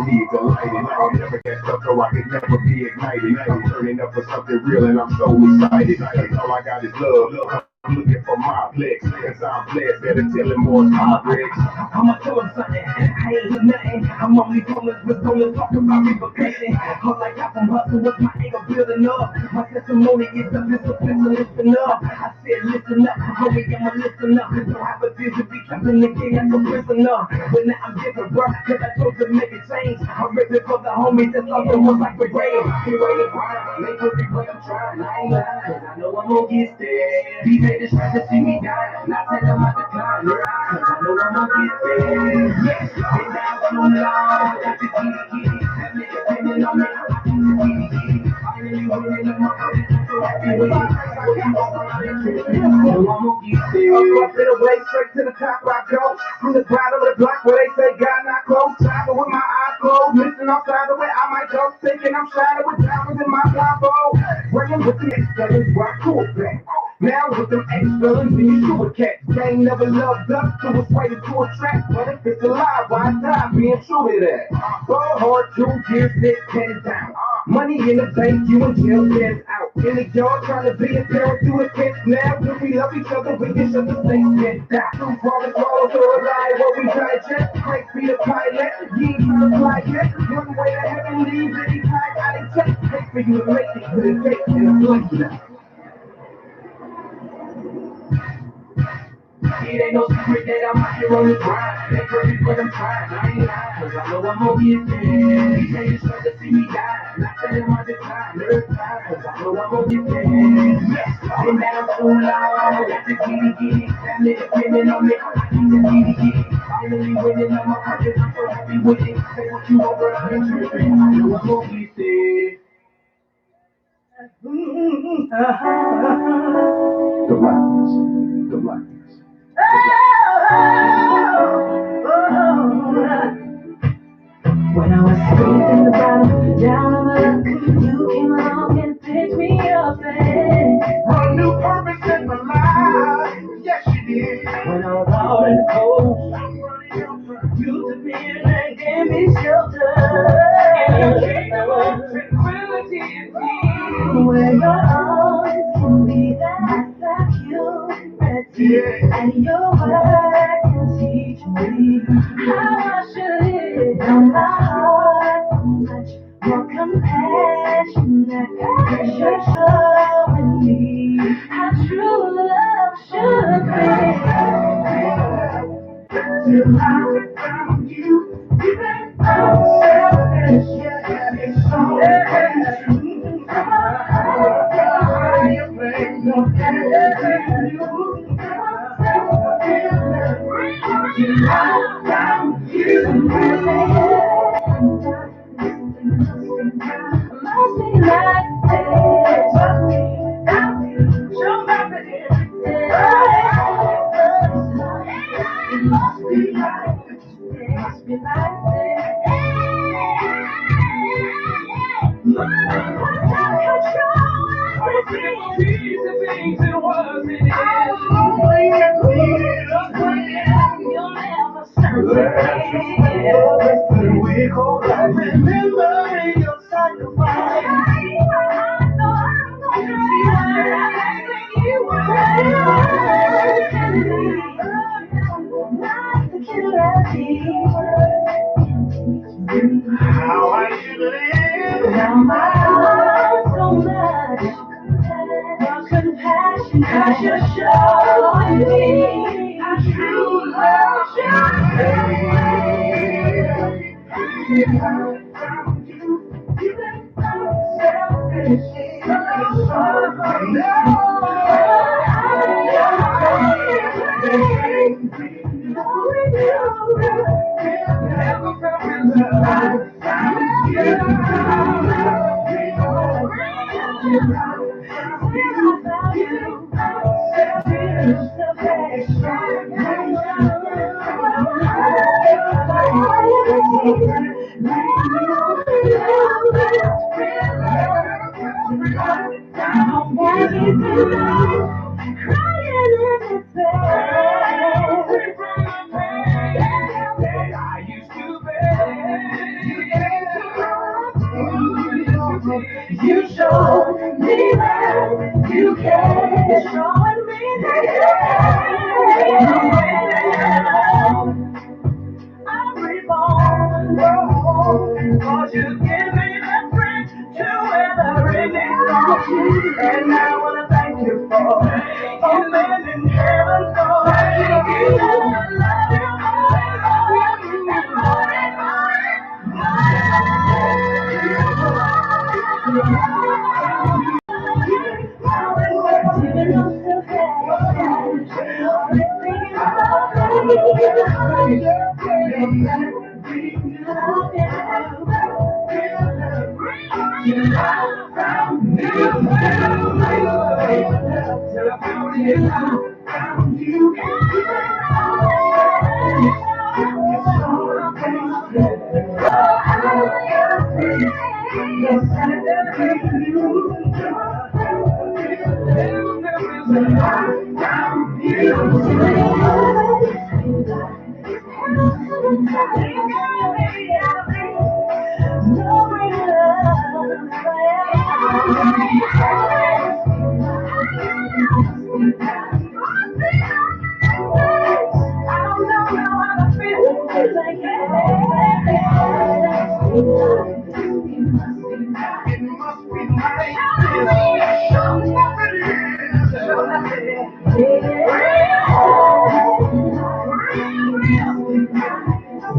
need to light it. I'm never that stuff so I can never be ignited. I'm turning up for something real and I'm so excited. Cause all I got is love. I'm looking for my flex, cause I'm blessed, better tell him more complex. I'ma tell him something, I ain't hear nothing. I'm only homeless, but gonna talk about repercussion. All I got from hustle was my anger building up. My testimony is a discipline to listen up. I said listen up, homie, I'ma listen up. Don't have a vision, be trapped in the game as a prisoner. But now I'm different, bro, cause I chose to make a change. I'm ready for the homies that thought they was like the grave. He ready to grind, they put me what I'm trying. I ain't lying, cause I know I'm gonna get there. These haters try to see me die, not tell them I decline. Cause I know I'm gonna get there. Yes, been down so long, got the kitty. That nigga depending on me, I can the kitty. Finally winning in my heart, I'm so happy with it. So I'm gonna get there. Up and away, straight to the top I go. From the bottom of the block where they say God not close. Driving with my eyes closed, missing outside the way I might go. Thinking I'm shining with diamonds in my blindfold. Running with the extras, where I cool back. Now with them extras, you shoot a cat. Gang never loved us, so it's waiting to attract. But if it's alive, why die being true to that? Ball hard, 2 years, 6, 10 down. Money in the bank, you in jail, 10 out. In the yard, trying to be a parent to his kids. Now, when we love each other, we can shut the state get down. Two fathers, all to a lie, what we try to check. Break be the pilot, you ain't trying to fly yet. One way to heaven leaves, anytime I didn't check. Take for you to make it to the gate in a blanket. It ain't no secret that I'm out here on the grind. They perfect what I'm trying, I ain't lying. Cause I know I'm gonna get there. These haters try to see me die, not tell them I decline. Every time, cause I know I'm gonna get there. Yes, been down so long, got the kitty. That nigga depending on me, I keep the kitty. Finally winning on my purpose, I'm so happy with it. Say what you want, bro, I ain't tripping. I know I'm gonna get there. The blackness, the blackness. When I was sleeping the bottom, down on my luck, you came along and picked me up and A new purpose in my life, yes you did. when I was out in the cold, you took me in and gave me shelter. And you came along, tranquility and peace. Where your arms can be that security, and your word can teach me how I should live. And my heart so much more compassion that you're showing me how true love should be. Till I found you, you been so selfish, yeah, it's so true. I blame no you. Till I found you, must be like this. Show happiness. It must be like this. It must be like this. I was seeing things and things it wasn't it. I was lonely and needed a friend. You'll never search again. We call that remembering your sacrifice. I know I'm gonna see when you were not security. How I should live. Now my heart so much more compassion, cause you're showing me how true love should be. If I found you, you been so selfish, You showed me that you care. You're showing me that I'm reborn. Cause you give me the strength to weather any storm. And I wanna thank you for opening heaven's door. Thank you. I love you, and more and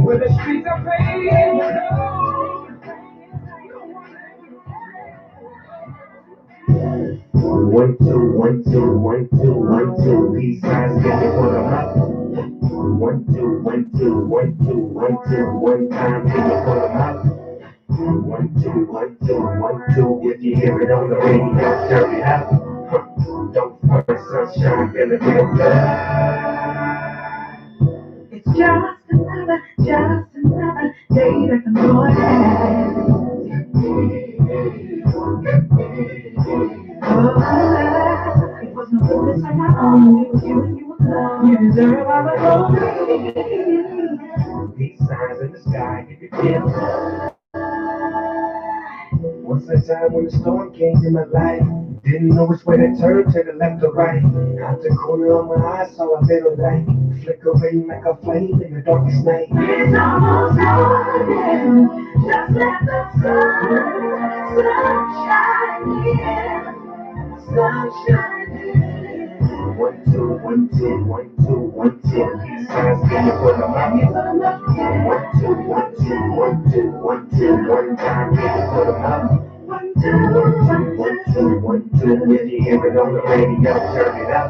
where the streets are paved. 1 2 1 2 1 2 1 2. These guys get it for the mouth. 1 2 1 2 1 2 1 2. One time, get it for the mouth. 1 2 1 2 1 2. If you hear it on the radio, turn it up. Don't fuck sunshine, feeling real good. It's just another day that the Lord has. Oh, it was no goodness on my own. It was you and you alone. You deserve all the glory. These signs in the sky, if you feel. Once a time when the storm came in my life, didn't know which way to turn, to the left or right. Out the corner of my eye, saw a little light flickering like a flame in the darkest night. It's almost morning, just let the sun shine in. 1 2 1 2 1 2 1 2. These signs get it for the mouth. 1 2 1 2 1 2 1 2. One time, get it for the mouth. 1 2 1 2 1 2. If you hear it on the radio, turn it up.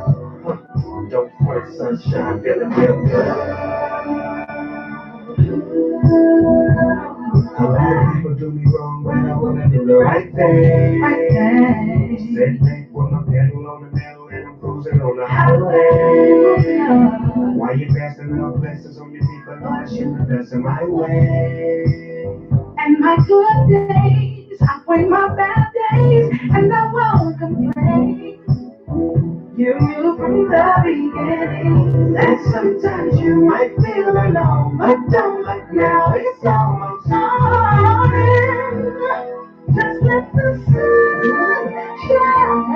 Don't sweat sunshine, feeling real good. A lot of people do me wrong, but I wanna do the right thing. Sit back with my pedal on the metal and I'm cruising on the highway. While you're passing out blessings on your people, Lord, shoot the blessing my way. And my good days outweigh my bad days, and I won't complain. You knew from the beginning that sometimes you might feel alone, but don't look now, it's almost morning. Just let the sun shine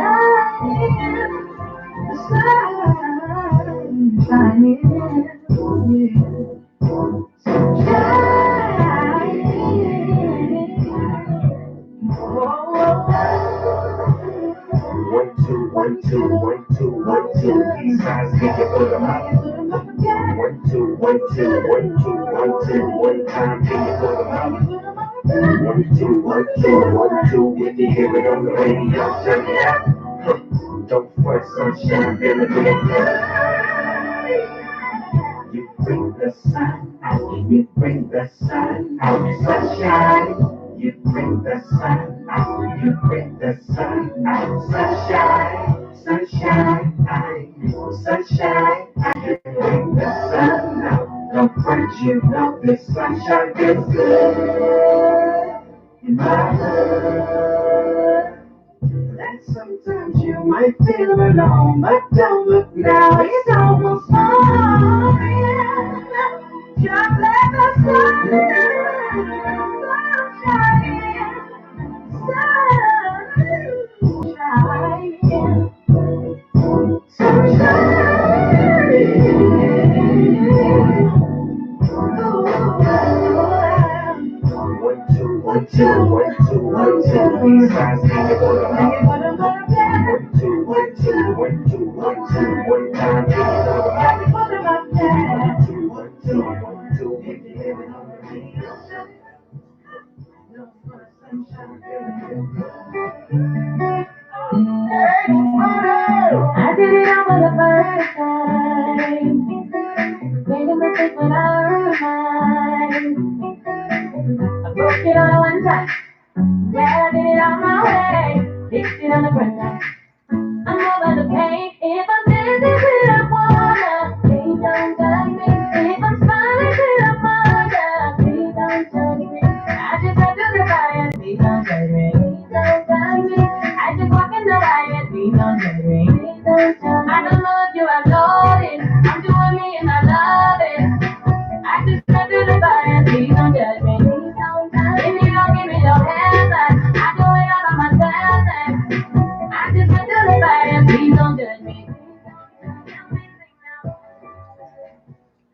in, the sun shine in, shine in. Oh. 1 2 1 2 1 2 1 2. These guys get it for the mouth. 1 2 1 2 1 2 1 2. One time, get it for the mouth. 1 2 1 2 1 2. If you hear it on the radio, turn it up. Don't sweat sunshine, feeling real good. You bring the sun out, you bring the sun out, sunshine. You bring the sun out, you bring the sun out, sunshine, sunshine, sunshine. You bring the sun out, don't fret, you know this sunshine feels good in my heart. And sometimes you might feel alone, but don't look now, it's almost morning. Just let the sun shine in. I did it all for the first time. Made a mistake when I was mine. I broke it all one time. Well, I did it on my way. Fixed it on the front line. I'm over the pain. If I'm dancing with a wanna, please don't judge me. If I'm smiling with a mother, please don't judge me. I just have to the fire, please don't judge me. Please don't judge me. I just walk in the light, please don't judge me. Please don't judge me. I don't know if you have noticed. I'm doing me and I love it. I just have to the fire, please don't judge me. Please don't judge me. If you don't give me your hands, I do it all by myself. I just have to the fire, please don't judge me.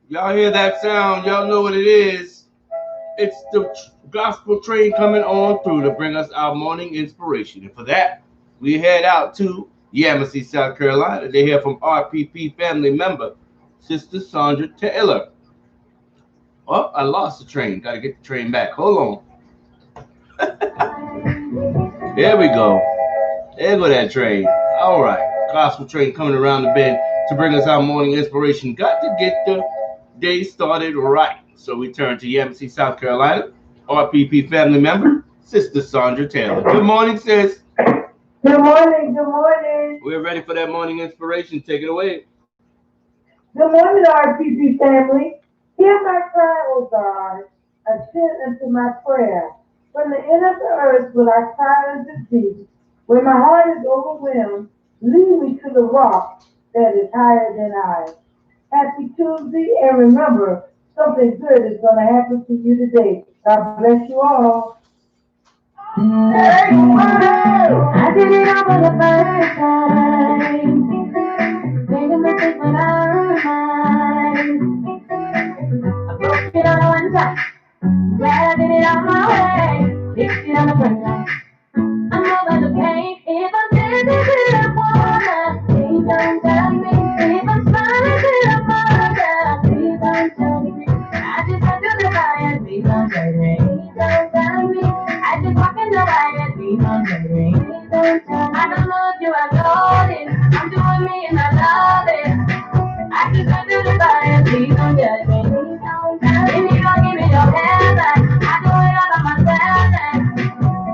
Y'all hear that sound? Y'all know what it is. It's the gospel train coming on through to bring us our morning inspiration. And for that, we head out to Yamasee, South Carolina. They hear from RPP family member, Sister Sandra Taylor. Oh, I lost the train. Got to get the train back. Hold on. There we go. There go that train. All right. Gospel train coming around the bend to bring us our morning inspiration. Got to get the day started right. So we turn to Yamasee, South Carolina. RPP family member, Sister Sandra Taylor. Good morning, sis. Good morning, good morning. We're ready for that morning inspiration. Take it away. Good morning, RPP family. Hear my cry, O God. Attend unto my prayer. From the end of the earth will I cry unto thee. When my heart is overwhelmed, lead me to the rock that is higher than I. Happy Tuesday, and remember, something good is going to happen to you today. God bless you all. I did it all for the first time. Made a mistake when I was mine. I broke it all one time. Glad I did it on my way. Fixed it on the front line. I'm over the pain. If I'm dancing with a wanna, please don't judge me. If I'm smiling with a mother, please don't judge me. I just have to the fire, please don't judge me. Please don't judge me. I just walk in the light, please don't judge me. Please don't judge me. I don't know if you have noticed. I'm doing me and I love it. I just have to the fire, please don't judge me. Please don't judge me. If you don't give me your hands, I do it all by myself.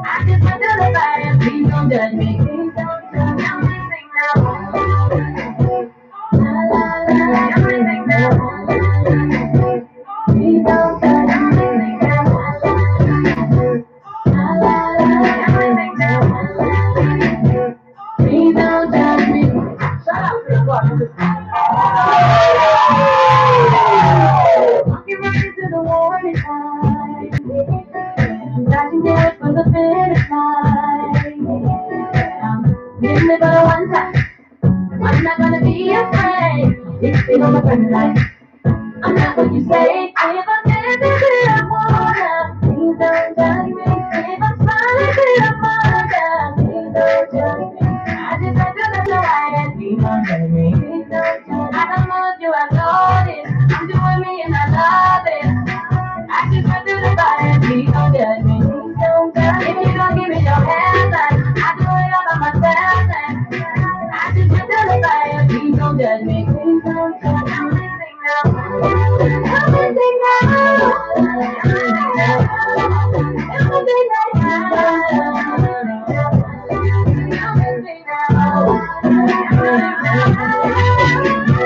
I just went to the fire, please don't judge me. Please don't judge me. Everything now. Everything now. Please don't judge me. Everything now. Everything now. Please don't judge me. Shut up, walking right into the warning sign. I'm dodging it for the finish line. I'm hitting it for one time. I'm not gonna be afraid. It's still on the front line. I'm not what you say. If I'm dancing with a wanna, please don't judge me. If I'm smiling with a mother, please don't judge me. I just have to let the light, please don't judge me. Please don't judge me. I don't know if you have noticed. I'm doing me and I love it. I just went through the fire, please don't judge me. Please don't judge me. If you don't give me your hands, I do it all by myself. I just went through the fire, please don't judge me. Please don't judge me. Everything now. Everything now. Everything now. Everything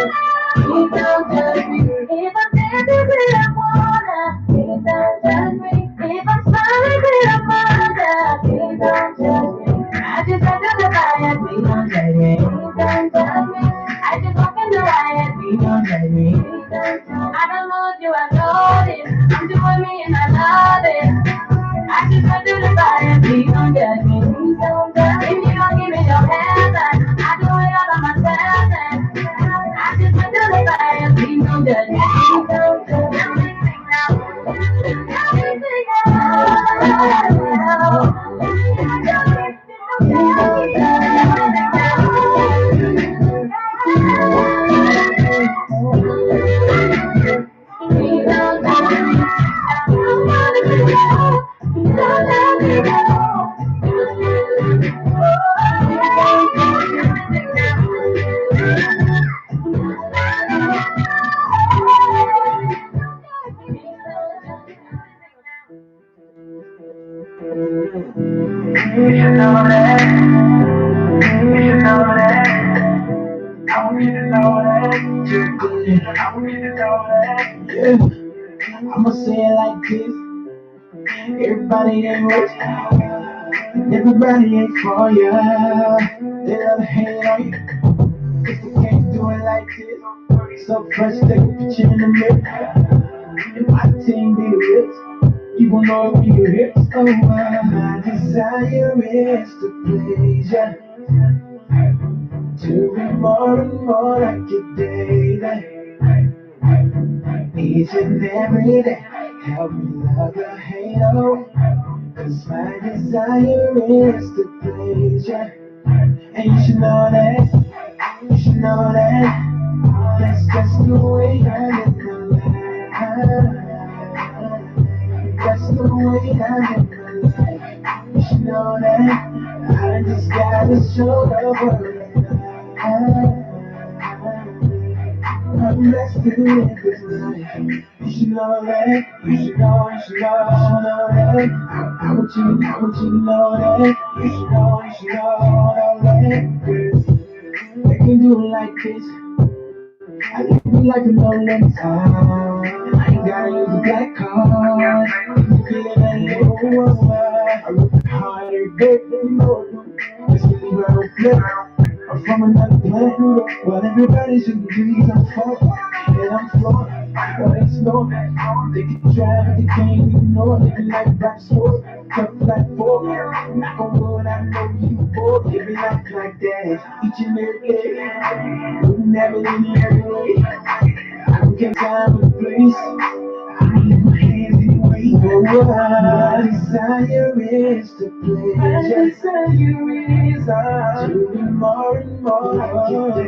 please don't judge me. If I'm dancing with a wanna, please don't judge me. If I'm smiling with a mother, please don't judge me. I just have to the fire, please don't judge me. Please don't judge me. I just walk in the light, please don't judge me. Please don't judge me. I don't know if you have noticed. I'm doing me and I love it. I just went through the fire, please don't judge me. Please don't judge me. If you don't give me your hands, I do it all by myself. I just went through the fire, please don't judge me. Please don't judge me. Everything now. Everything now. You should know that. You should know that. I want you to know that. I want you to know that. Yeah. I'ma say it like this. Everybody ain't rich. And everybody ain't for ya. They love to hate on you. If you can't do it like this. So first take a picture in the mirror. And my team be the rich. You gon' know it when you hit. Oh, my desire is to please ya. To be more and more like your daily. Each and every day. Help me love the hate away. Cause my desire is to please ya. And you should know that. You should know that. That's just the way I live my life. That's the way I live my life. You should know that. I just gotta show the world that I'm blessed to live this life. You should know that. You should know, you should know, that. I want you to know that. You should know that. They can do it like this. I live me like a no limit time. And I ain't gotta use a black card. You feel that little world. I work hard every day, you know it. Let's get me where I don't flip. I'm from another planet, but everybody's shooting trees. I'm falling, and I'm flowing. But it's no, they can try, but they can't ignore. Living like rap sports, tough like four. Knock on wood, I know you bored. Living life like that, each and every day. Never in every way. I don't get time or the place. I leave my hands anyway. Oh, my desire is to please. My desire is to be more and more like your day.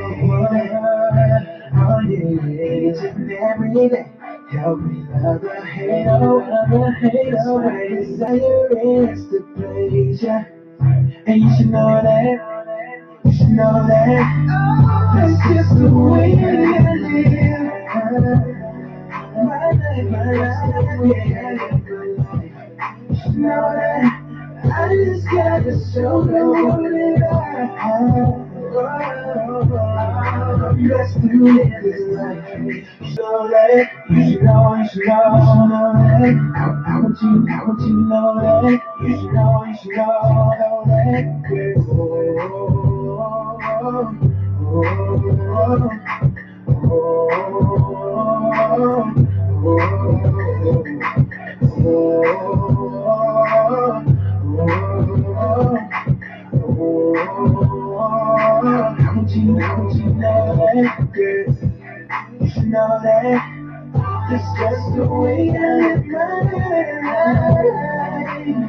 Oh yeah, each and every day. Help me love the hate, oh, my desire is to please ya. And you should know that. You should know that. That's just the way I live. My life, the way I live. You should know that. I just gotta show the world that I'm blessed to live this life. You should know that. You should know, you should know, that. I want you to know that. You should know that. Yeah. I want you to know that, girl. You should know that. It's just the way I live my life.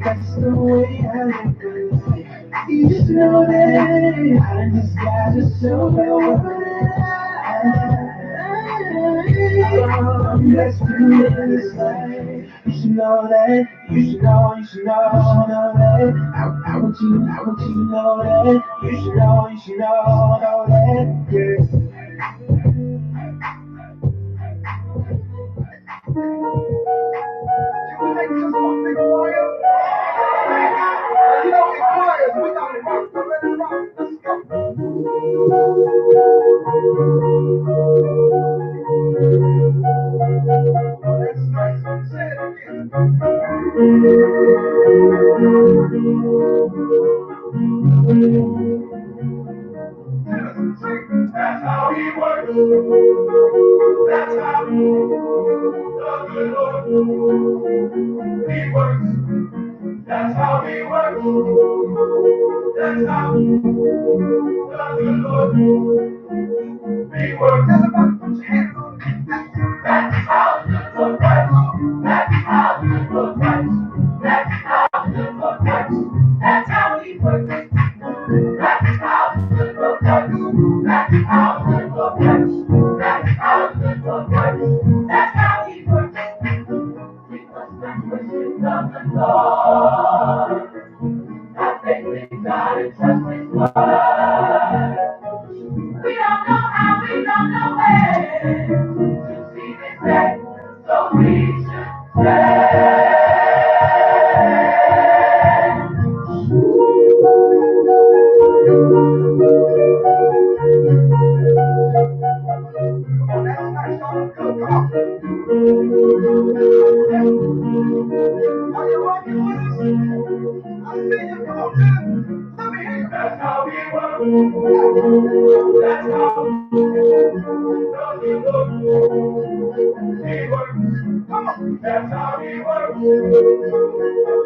That's the way I live my life. You just know that. I just gotta show the world I'm blessed to live this life. You should know that. You should know that. I want you to know that. You should know that. Yeah. Can we make just one big choir? You know, in choirs, we gotta rock. So let's rock. Let's go. That's nice. Say it again. That's how he works. That's how the good Lord he works. That's how he works. That's how the good Lord he works. Everybody put your hands on it. That's how the Lord works. That's how the Lord works. That's how the Lord works. That's how he works. That's how the Lord works. That's how the Lord works. That's how the Lord works. That's how he works. We must not question of the Lord. Have faith in God and trust His word. We don't know how, we don't know when to see this day, so we should pray. That's how he works.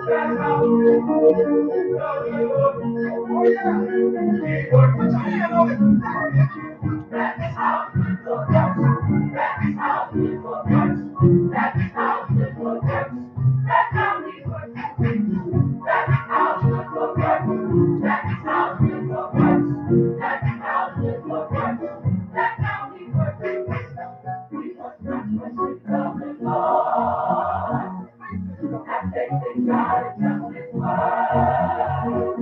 That's how he works. Oh yeah. He works. Put your hand on it. That's how he works. That's how he works. That's how he works. That's how he works. That's how he works. That's how he works. That's how he works. That's how he works. We must not question God and Lord. I think that God is just His word.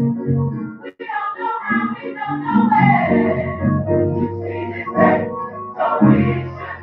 We don't know how, we don't know when. We see His face, so we should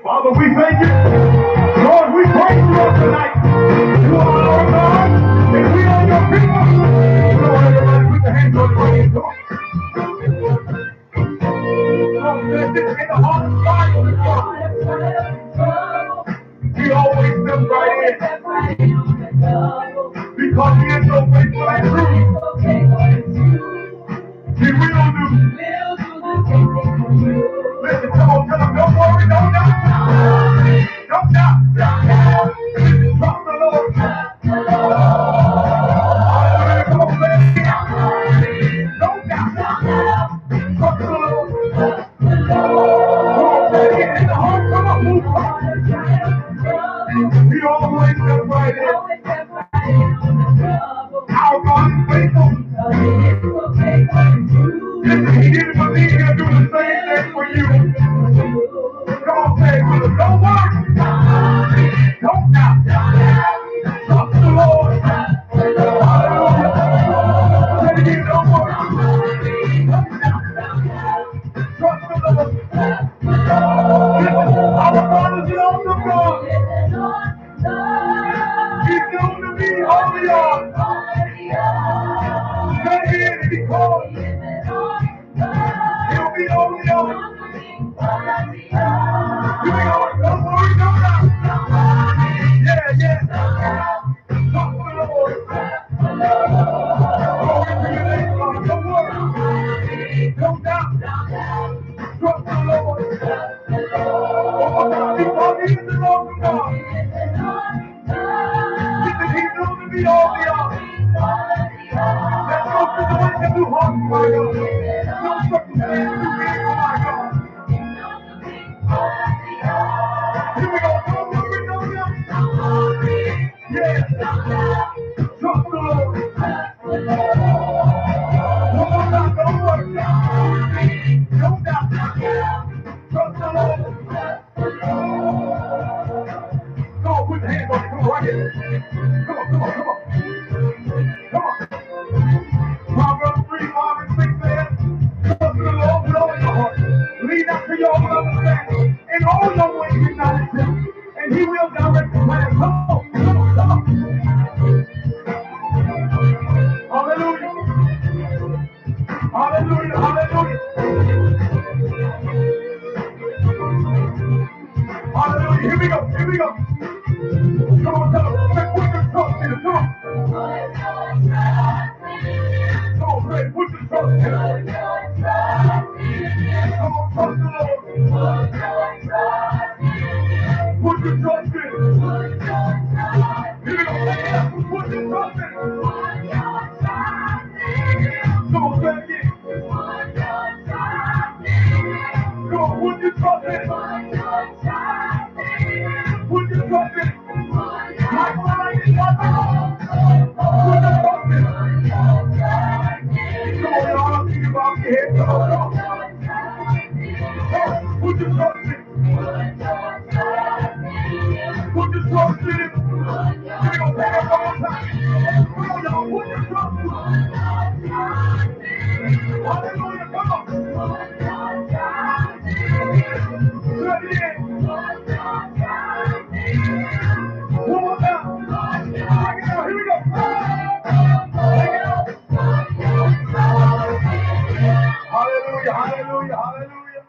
Father, we thank you. Lord, we praise you tonight. You are our God, and we are your people. Lord, everybody put your hands on the radio. Come on, let's just get the heart of God on the He always comes right in. Because he is so faithful and true. He will do. Listen, come on, tell him, don't worry, don't doubt. Don't doubt. Trust the Lord. Hallelujah, come on, say it. Don't doubt. Trust the Lord. Come on, say it again. In the heart, come on, move on. He always comes right in. Our God is faithful. Listen, he did it for me, he'll do the same thing for you. Come on, say it with us. Don't worry. Don't doubt. Trust the Lord. Hallelujah. Say it again, don't worry. Don't doubt. Trust the Lord. Listen, our God is an awesome God. He's known to be holy on. Say it again, and he calls. He'll be holy on. Here we go. Don't worry, don't doubt. Yeah, yeah. Trust the Lord. Glory to your name, God. Don't worry. Don't doubt. Trust the Lord. Oh, God, because he is an awesome God. Listen, he's known to be holy on. There's no situation too hard for my God. No circumstance too big for my God. Hallelujah, hallelujah. Hallelujah. Here we go, here we go. Come on, tell them. Put your trust in it. Come on. Come on, pray. Put your trust in it. Come on, trust the Lord. Put your trust in it. Here we go. Put your trust in it. Come on, say it again. Come on, put your trust in it. Put your trust in it. Like what I did, like that. Put your trust in it. Come on, y'all. Keep your mouth your head. Come on, come on. Put your trust in it. Put your trust in it. Here we go, take it one more time. Come on, y'all. Put your trust in it. Hallelujah, come on. Do it again. One more time. Take it out. Here we go. Take it out. Hallelujah, hallelujah, hallelujah.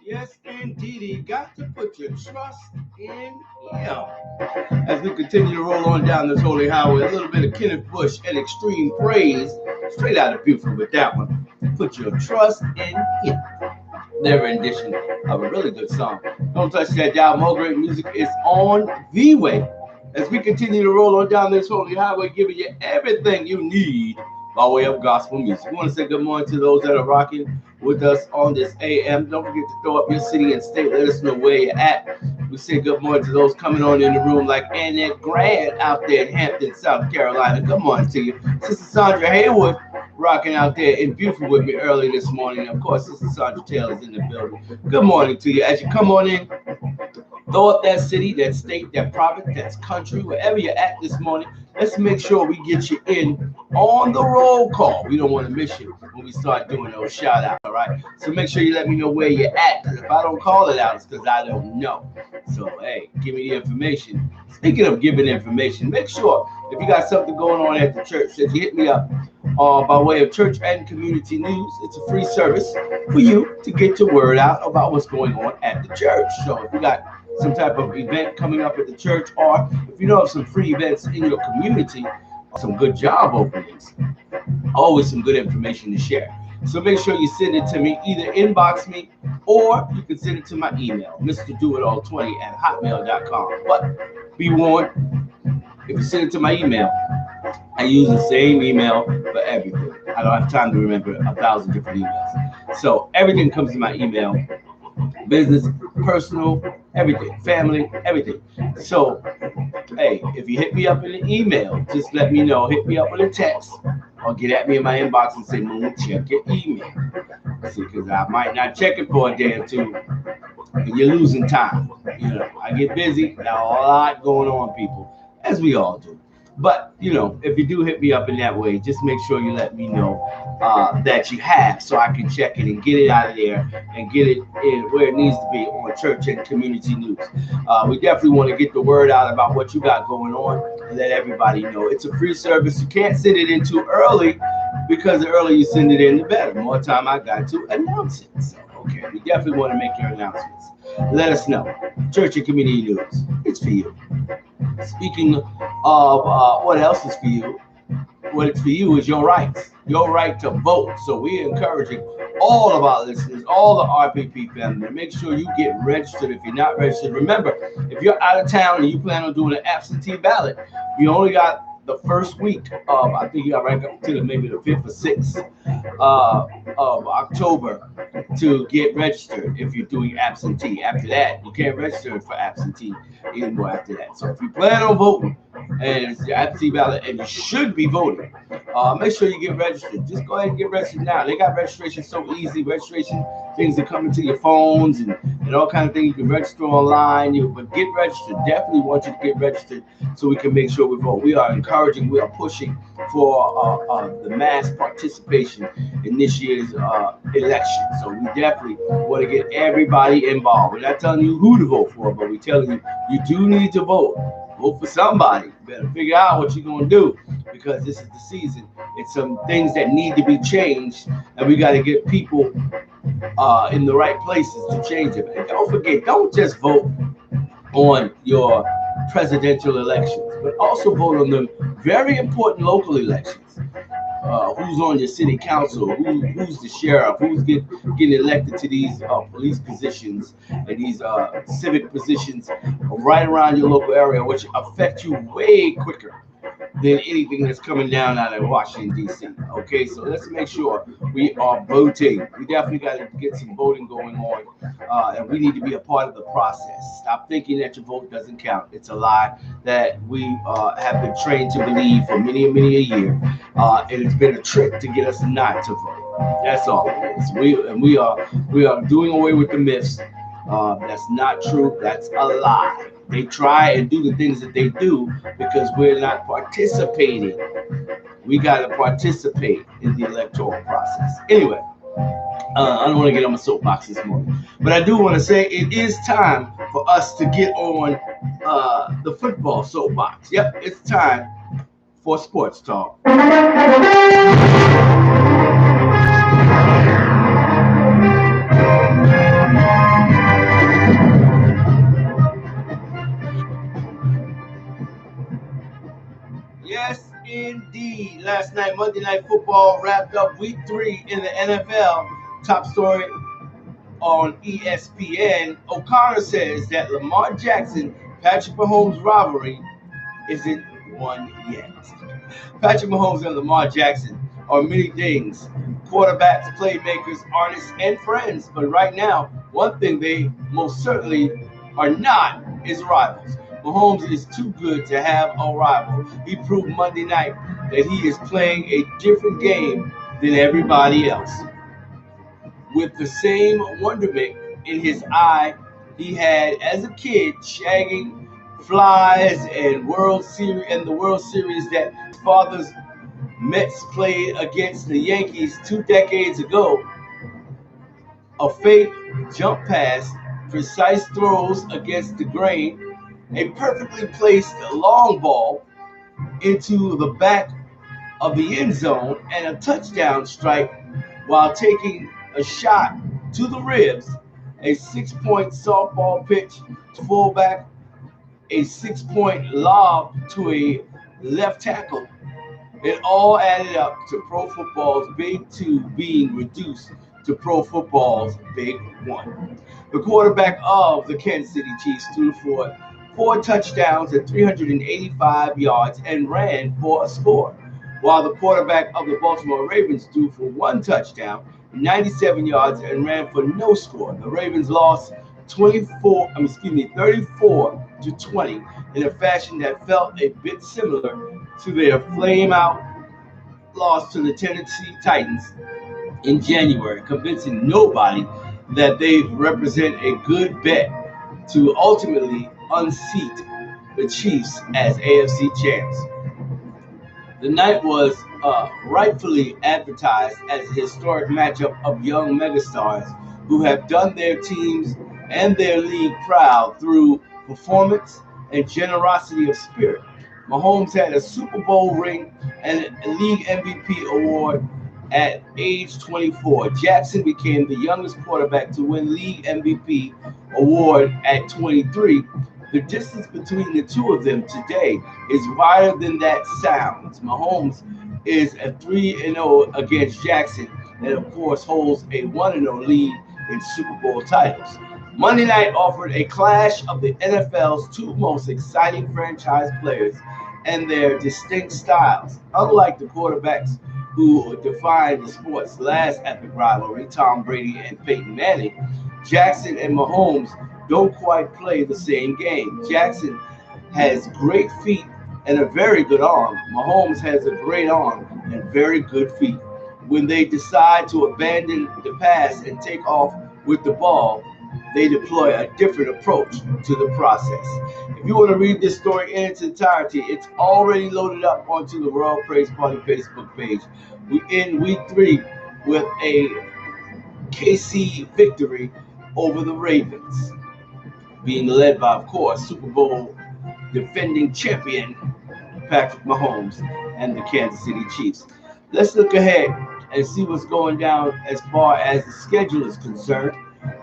Yes, indeed. You got to put your trust in Him. As we continue to roll on down this holy highway, a little bit of Kenneth Bush and Extreme Praise, straight out of Buford with that one. Put your trust in Him. Their rendition of a really good song. Don't touch that dial. More great music is on the way. As we continue to roll on down this holy highway, giving you everything you need by way of gospel music. We want to say good morning to those that are rocking with us on this AM. Don't forget to throw up your city and state. Let us know where you're at. We say good morning to those coming on in the room, like Annette Grant out there in Hampton, South Carolina. Good morning to you. Sister Sandra Haywood rocking out there in Buford with me early this morning. Of course, Sister Sandra Taylor's in the building. Good morning to you. As you come on in, throw up that city, that state, that province, that country, wherever you're at this morning. Let's make sure we get you in on the roll call. We don't want to miss you when we start doing those shout outs, all right? So make sure you let me know where you're at, because if I don't call it out, it's because I don't know. So, hey, give me the information. Speaking of giving information, make sure if you got something going on at the church that you hit me up by way of church and community news. It's a free service for you to get your word out about what's going on at the church. So if you got some type of event coming up at the church, or if you know of some free events in your community, some good job openings, always some good information to share. So make sure you send it to me, either inbox me, or you can send it to my email, mrdoitall20@hotmail.com. But be warned, if you send it to my email, I use the same email for everything. I don't have time to remember 1,000 different emails. So everything comes to my email. Business, personal, everything, family, everything. So, hey, if you hit me up in an email, just let me know. Hit me up with a text, or get at me in my inbox and say, Moon, check your email. See, because I might not check it for a day or two, and you're losing time. You know, I get busy, got a lot going on, people, as we all do. But, you know, if you do hit me up in that way, just make sure you let me know that you have, so I can check it and get it out of there and get it in where it needs to be on church and community news. We definitely want to get the word out about what you got going on and let everybody know. It's a free service. You can't send it in too early, because the earlier you send it in, the better. More time I got to announce it. So, okay, we definitely want to make your announcements. Let us know. Church and community news. It's for you. Speaking of what else is for you, what it's for you is your rights, your right to vote. So we're encouraging all of our listeners, all the RPP family, to make sure you get registered if you're not registered. Remember, if you're out of town and you plan on doing an absentee ballot, you only got the first week of, I think you got right up to maybe the 5th or 6th of October to get registered if you're doing absentee. After that, you can't register for absentee anymore after that. So if you plan on voting and it's your absentee ballot and you should be voting, make sure you get registered. Just go ahead and get registered now. They got registration so easy. Registration things that come into your phones and all kinds of things. You can register online. But get registered. Definitely want you to get registered so we can make sure we vote. We are encouraging, we are pushing for the mass participation in this year's election. So we definitely want to get everybody involved. We're not telling you who to vote for, but we're telling you, you do need to vote. Vote for somebody. You better figure out what you're going to do, because this is the season. It's some things that need to be changed, and we got to get people in the right places to change them. And don't forget, don't just vote on your presidential elections, but also vote on the very important local elections. Who's on your city council, who's the sheriff, getting elected to these police positions and these civic positions right around your local area, which affect you way quicker than anything that's coming down out of Washington, D.C. Okay, so let's make sure we are voting. We definitely got to get some voting going on, and we need to be a part of the process. Stop thinking that your vote doesn't count. It's a lie that we have been trained to believe for many a year, and it's been a trick to get us not to vote. That's all it is. We are doing away with the myths. That's not true. That's a lie. They try and do the things that they do because we're not participating. We got to participate in the electoral process. Anyway, I don't want to get on my soapbox this morning, but I do want to say it is time for us to get on the football soapbox. Yep, it's time for sports talk. Yes, indeed. Last night, Monday Night Football wrapped up Week 3 in the NFL. Top story on ESPN. O'Connor says that Lamar Jackson-Patrick Mahomes rivalry isn't won yet. Patrick Mahomes and Lamar Jackson are many things. Quarterbacks, playmakers, artists, and friends. But right now, one thing they most certainly are not is rivals. Mahomes is too good to have a rival. He proved Monday night that he is playing a different game than everybody else. With the same wonderment in his eye he had as a kid, shagging flies and the World Series that his father's Mets played against the Yankees 2 decades ago. A fake jump pass, precise throws against the grain, a perfectly placed long ball into the back of the end zone, and a touchdown strike while taking a shot to the ribs, a 6-point softball pitch to fullback, a 6-point lob to a left tackle. It all added up to pro football's Big 2 being reduced to pro football's Big 1. The quarterback of the Kansas City Chiefs threw for 4 touchdowns and 385 yards and ran for a score, while the quarterback of the Baltimore Ravens threw for 1 touchdown, 97 yards, and ran for no score. The Ravens lost 34-20 in a fashion that felt a bit similar to their flame-out loss to the Tennessee Titans in January, convincing nobody that they represent a good bet to ultimately unseat the Chiefs as AFC champs. The night was rightfully advertised as a historic matchup of young megastars who have done their teams and their league proud through performance and generosity of spirit. Mahomes had a Super Bowl ring and a league MVP award at age 24. Jackson became the youngest quarterback to win league MVP award at 23. The distance between the two of them today is wider than that sounds. Mahomes is a 3-0 against Jackson, and of course holds a 1-0 lead in Super Bowl titles. Monday night offered a clash of the NFL's 2 most exciting franchise players and their distinct styles. Unlike the quarterbacks who defined the sport's last epic rivalry, Tom Brady and Peyton Manning, Jackson and Mahomes don't quite play the same game. Jackson has great feet and a very good arm. Mahomes has a great arm and very good feet. When they decide to abandon the pass and take off with the ball, they deploy a different approach to the process. If you want to read this story in its entirety, it's already loaded up onto the Royal Praise Party Facebook page. We end week 3 with a KC victory over the Ravens, being led by, of course, Super Bowl defending champion Patrick Mahomes and the Kansas City Chiefs. Let's look ahead and see what's going down as far as the schedule is concerned.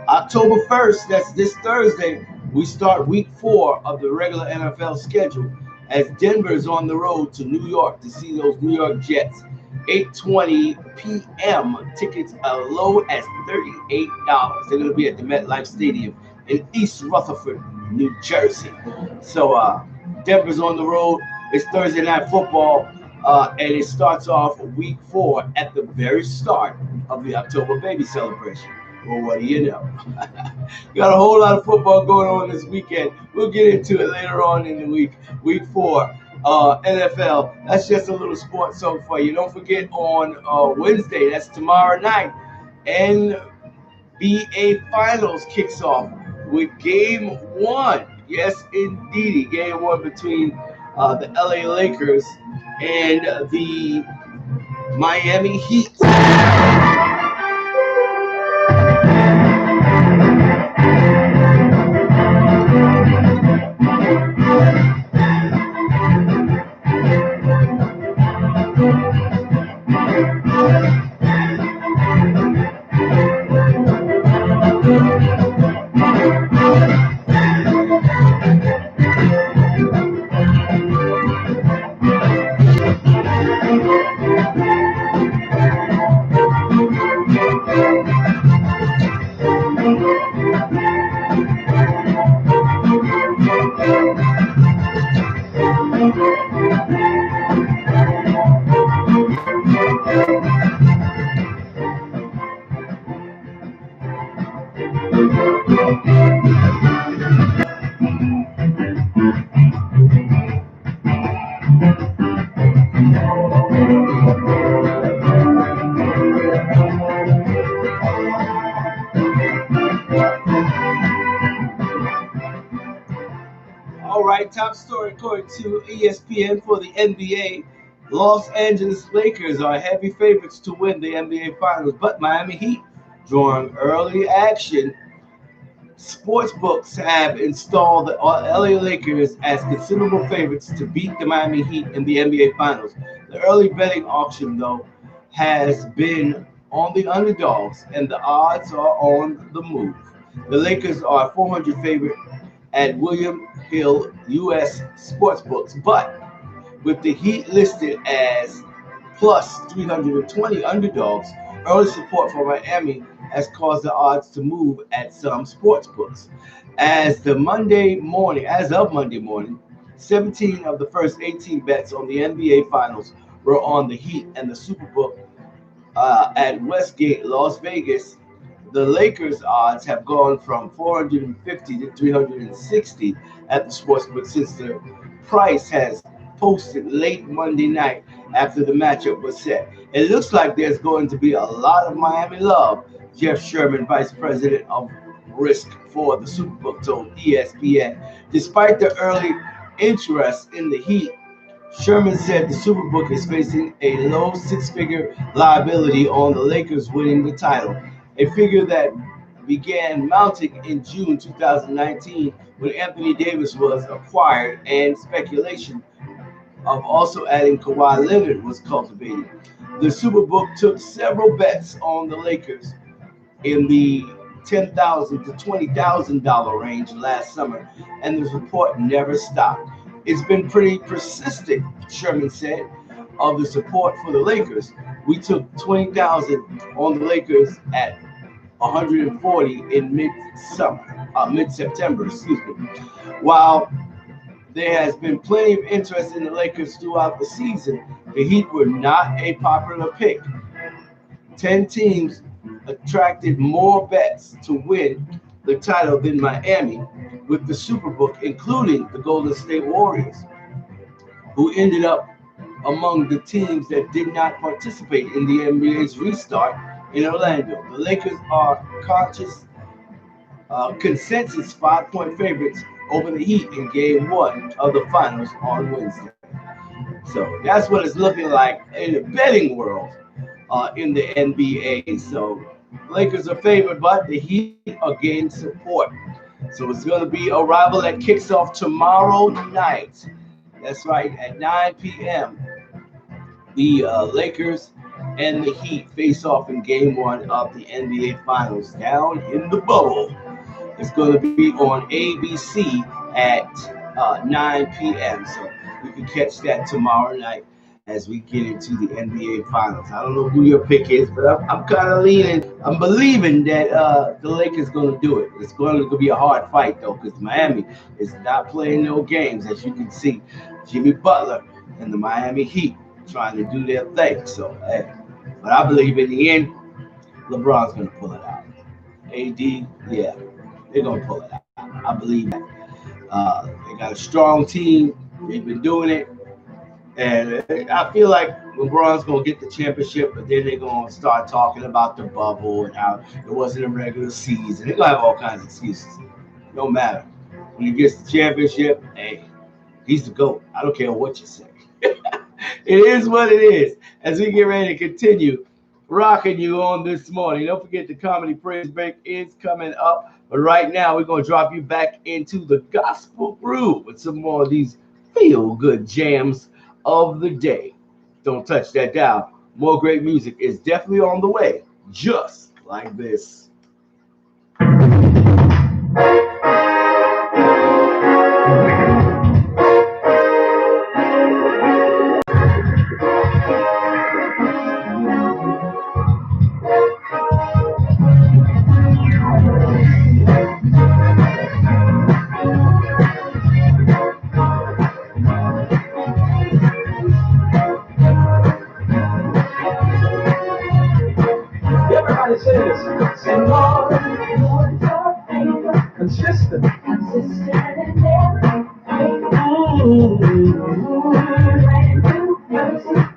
October 1st, that's this Thursday, we start week 4 of the regular NFL schedule as Denver is on the road to New York to see those New York Jets. 8:20 p.m. Tickets are low as $38. They're going to be at the MetLife Stadium in East Rutherford, New Jersey. So Denver's on the road. It's Thursday Night Football, and it starts off week 4 at the very start of the October Baby celebration. Well, what do you know? Got a whole lot of football going on this weekend. We'll get into it later on in the week. Week 4, NFL. That's just a little sports zone for you. Don't forget on Wednesday, that's tomorrow night, NBA Finals kicks off with Game 1. Yes, indeedy. Game 1 between the LA Lakers and the Miami Heat. All right, top story according to ESPN for the NBA. Los Angeles Lakers are heavy favorites to win the NBA Finals, but Miami Heat drawing early action. Sportsbooks have installed the LA Lakers as considerable favorites to beat the Miami Heat in the NBA Finals. The early betting auction, though, has been on the underdogs, and the odds are on the move. The Lakers are 400 favorite at William Hill U.S. Sportsbooks, but with the Heat listed as plus 320 underdogs, early support for Miami has caused the odds to move at some sportsbooks. As of Monday morning, 17 of the first 18 bets on the NBA Finals were on the Heat and the Superbook at Westgate, Las Vegas. The Lakers odds have gone from 450 to 360 at the sportsbook since the price has posted late Monday night after the matchup was set. It looks like there's going to be a lot of Miami love, Jeff Sherman, vice president of risk for the Superbook, told ESPN. Despite the early interest in the Heat, Sherman said the Superbook is facing a low six-figure liability on the Lakers winning the title, a figure that began mounting in June 2019 when Anthony Davis was acquired and speculation of also adding Kawhi Leonard was cultivated. The Superbook took several bets on the Lakers in the $10,000 to $20,000 range last summer, and the report never stopped. It's been pretty persistent, Sherman said, of the support for the Lakers. We took 20,000 on the Lakers at 140 in mid-September, While there has been plenty of interest in the Lakers throughout the season, the Heat were not a popular pick. 10 teams attracted more bets to win the title than Miami, with the Superbook including the Golden State Warriors, who ended up among the teams that did not participate in the NBA's restart in Orlando. The Lakers are consensus 5-point favorites over the Heat in Game 1 of the Finals on Wednesday. So that's what it's looking like in the betting world in the NBA. So Lakers are favored, but the Heat are gaining support. So it's going to be a rival that kicks off tomorrow night That's right, at 9 p.m. the Lakers and the Heat face off in Game 1 of the NBA Finals down in the bubble. It's going to be on ABC at 9 p.m. So you can catch that tomorrow night as we get into the NBA Finals. I don't know who your pick is, but I'm kind of leaning. I'm believing that the Lakers going to do it. It's going to be a hard fight though, because Miami is not playing no games, as you can see. Jimmy Butler and the Miami Heat trying to do their thing. So, hey, but I believe in the end, LeBron's going to pull it out. AD, yeah, they're going to pull it out. I believe that. They got a strong team. They've been doing it. And I feel like LeBron's going to get the championship, but then they're going to start talking about the bubble and how it wasn't a regular season. They're going to have all kinds of excuses. No matter. When he gets the championship, hey, he's the GOAT. I don't care what you say. It is what it is. As we get ready to continue rocking you on this morning. Don't forget the Comedy Praise Break is coming up. But right now, we're going to drop you back into the gospel groove with some more of these feel-good jams of the day. Don't touch that dial. More great music is definitely on the way, just like this. Everybody say this. Say, Lord, consistent.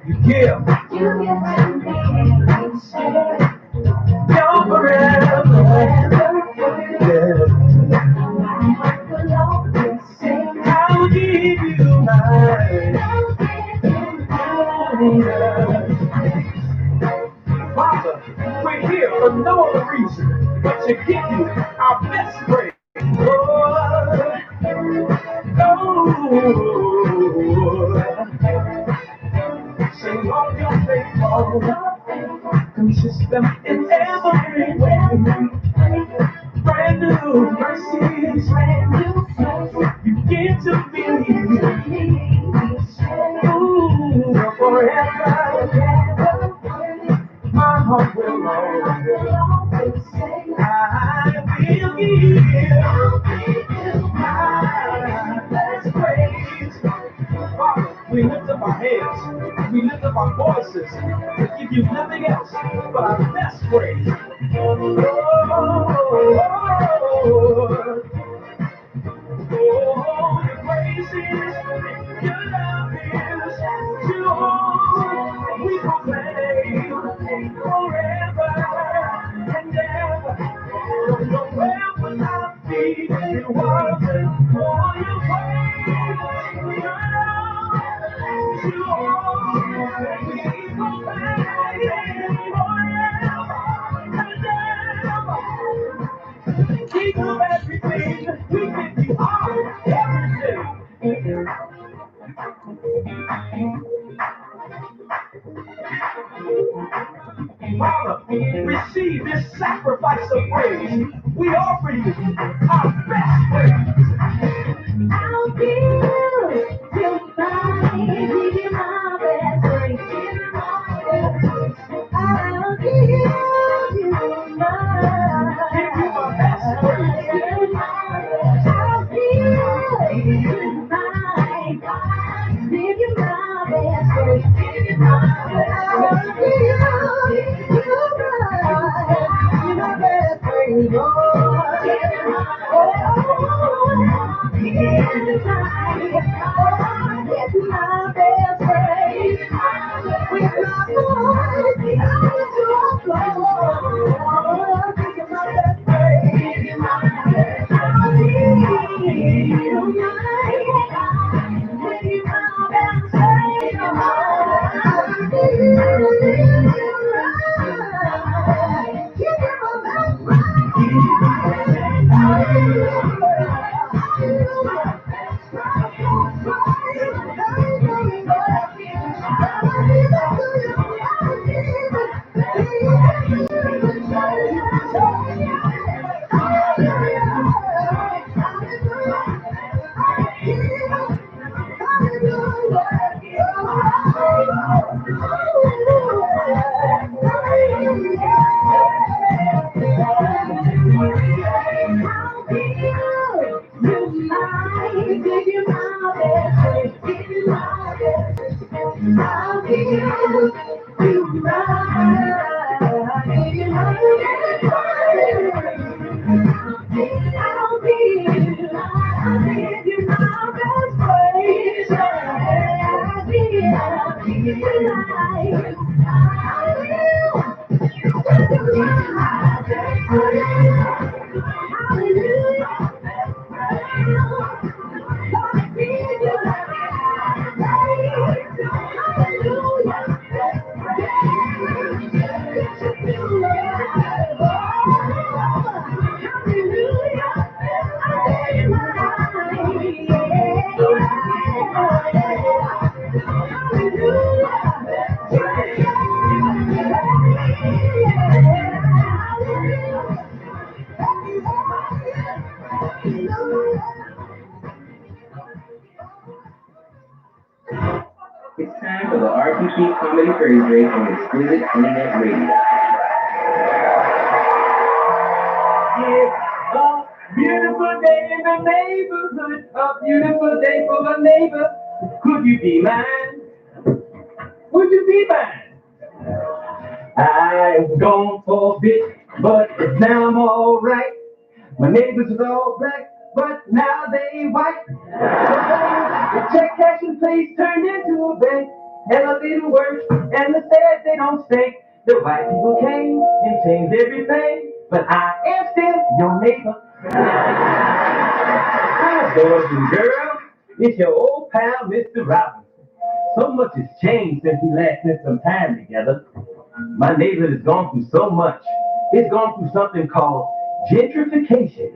You give. You're forever. Yeah. I'll give you mine. Father, we're here for no other reason but to give you our best praise. Sing on your faithful, consistent in every way. Brand new mercies, you give to me. Ooh, forever, my heart will always say, I will give my best praise. Father, we lift up our hands, we lift up our voices to give you nothing else but our best praise. Oh, your grace is, your love is too hard. We proclaim forever and ever. Don't know where would I be if it wasn't for your grace. Your love too hard. We proclaim forever and ever. King of everything, we give you all everything. Father, receive this sacrifice of praise. We offer you our best praise. I'll give you my best praise. I'll give you my best praise. I'll give you my best praise. It's time for the RPP Comedy Praise Break on Exquisite Internet Radio. It's a beautiful day in the neighborhood, a beautiful day for my neighbor. Could you be mine? Would you be mine? I was gone for a bit, but now I'm alright. My neighbors are all black, but now they white. The check cashing place turned into a bank, and a little worse, and the stairs they don't stink. The white people came and changed everything, but I am still your neighbor. Hi, boys and girls, it's your old pal, Mr. Robinson. So much has changed since we last spent some time together. My neighborhood has gone through so much. It's gone through something called gentrification.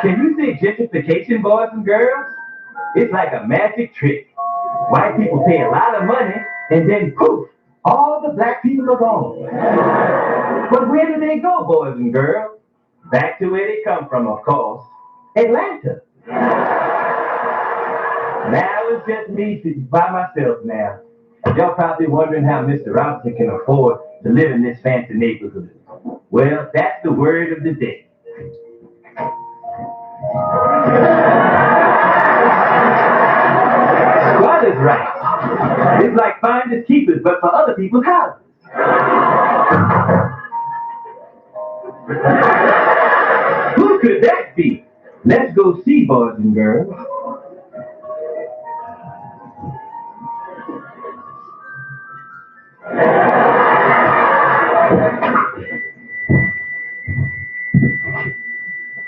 Can you say gentrification, boys and girls? It's like a magic trick. White people pay a lot of money, and then poof, all the black people are gone. But where do they go, boys and girls? Back to where they come from, of course. Atlanta. Now it's just me by myself now. Y'all probably wondering how Mr. Robinson can afford to live in this fancy neighborhood. Well, that's the word of the day. Squad is right. It's like finders keepers, but for other people's houses. Who could that be? Let's go see, boys and girls.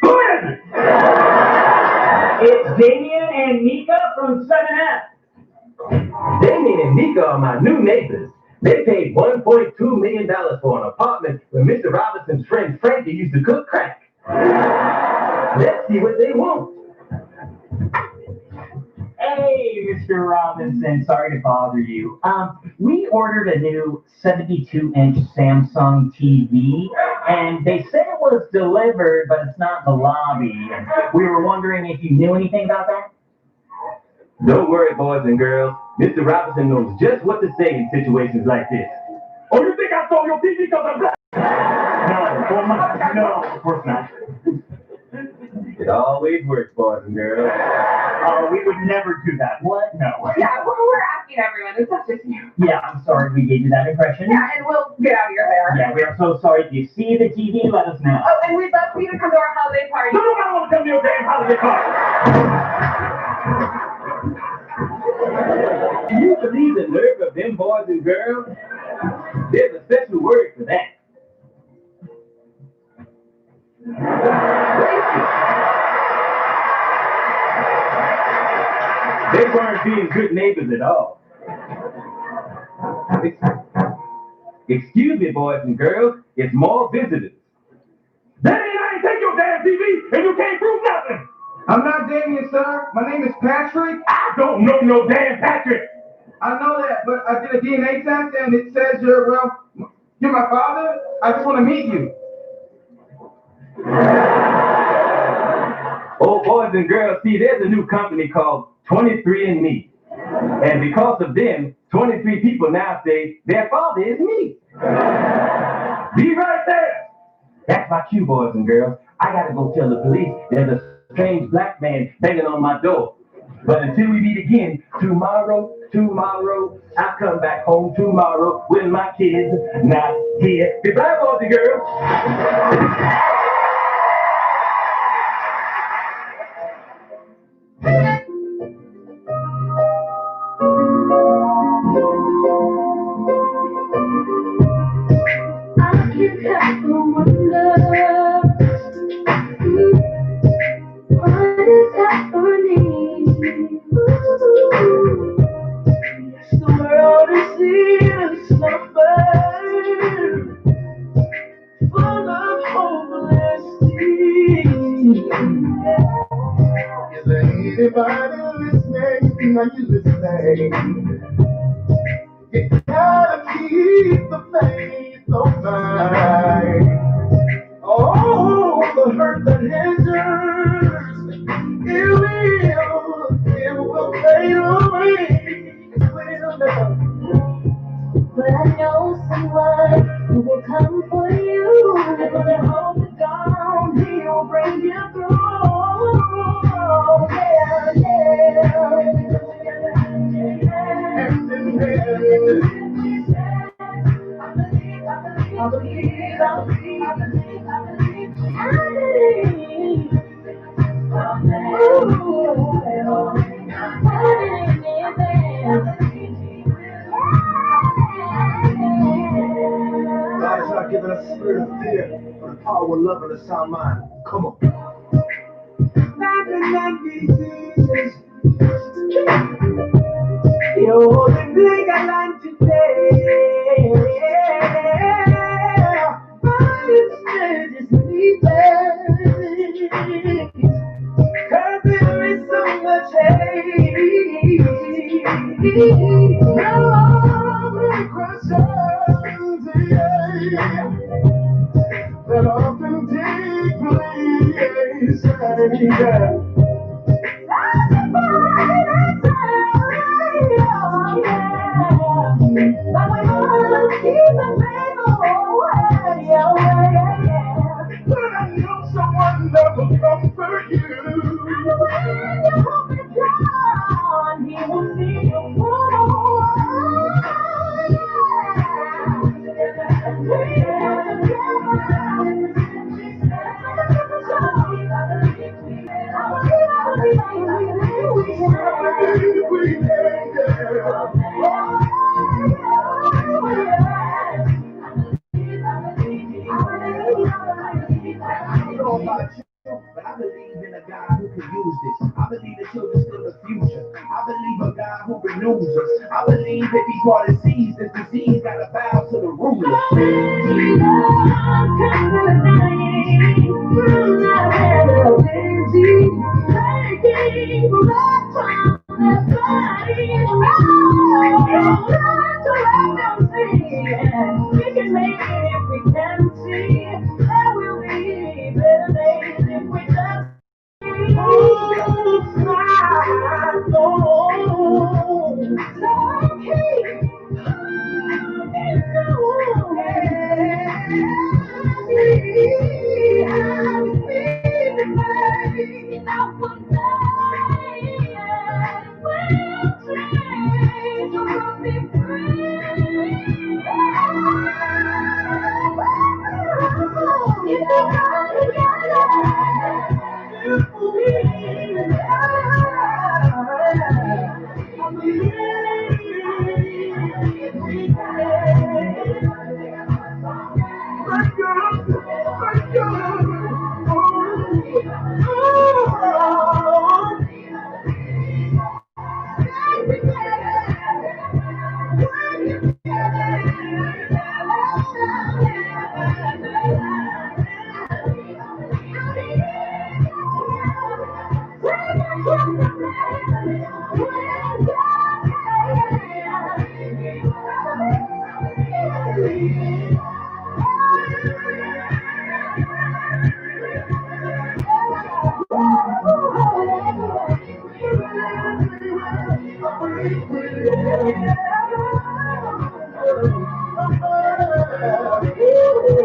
Who is it? It's Damien and Mika from 7F. Damien and Mika are my new neighbors. They paid $1.2 million for an apartment where Mr. Robinson's friend Frankie used to cook crack. Let's see what they want. Hey, Mr. Robinson, sorry to bother you. We ordered a new 72-inch Samsung TV, and they said it was delivered, but it's not in the lobby. And we were wondering if you knew anything about that? Don't worry, boys and girls. Mr. Robinson knows just what to say in situations like this. Oh, you think I stole your TV because I'm black? No, of course not. It always works, boys and girls. We would never do that. What? No. Yeah, we're asking everyone. It's not just you. Yeah, I'm sorry we gave you that impression. Yeah, and we'll get out of your hair. Yeah, we are so sorry. If you see the TV, let us know. Oh, and we'd love for you to come to our holiday party. No, I don't want to come to your damn holiday party. Do you believe the nerve of them boys and girls? There's a special word for that. They weren't being good neighbors at all. Excuse me, boys and girls, it's more visitors. Danny, I ain't take your damn TV, and you can't prove nothing. I'm not Damien, sir. My name is Patrick. I don't know no damn Patrick. I know that, but I did a DNA test, and it says you're, well, You're my father? I just want to meet you. Oh, boys and girls, see, there's a new company called 23andMe. And because of them, 23 people now say their father is me. Be right there. That's my cue, boys and girls. I gotta go tell the police there's a strange black man banging on my door. But until we meet again, tomorrow, I'll come back home tomorrow when my kids not here. Goodbye, boys and girls. I can't help but wonder what is happening. The world is seeing something full of hopeless things. Is there anybody listening? Are you listening? You gotta keep the faith alive. Oh, the hurt that hinders, it will fade away. It will never. But I know someone who will come for you. When the hope is gone, he will bring you through. Hand in hand. I believe. God is not giving us a spirit of fear, but a power of love and a sound mind. Come on. You're the big line today. But instead it's sleeping. Cause there is so much hate. Love and questions, yeah, that often take place. Yeah. But I know someone that will comfort you. And when your hope is gone, he will see you But I believe in a God who can use this. I believe the children's still the future. I believe a God who renews us. I believe if he brought a seas, this disease gotta bow to the ruler. We can make it if we can see. There will be better days if we just If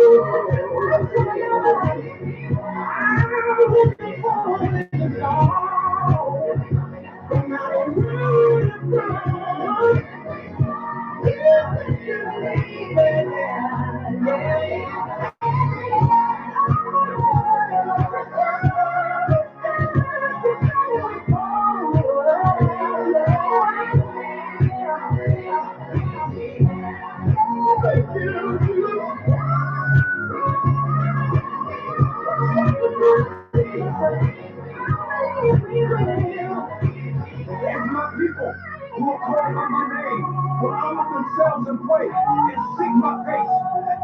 my people who are called by my name will humble themselves and pray and seek my face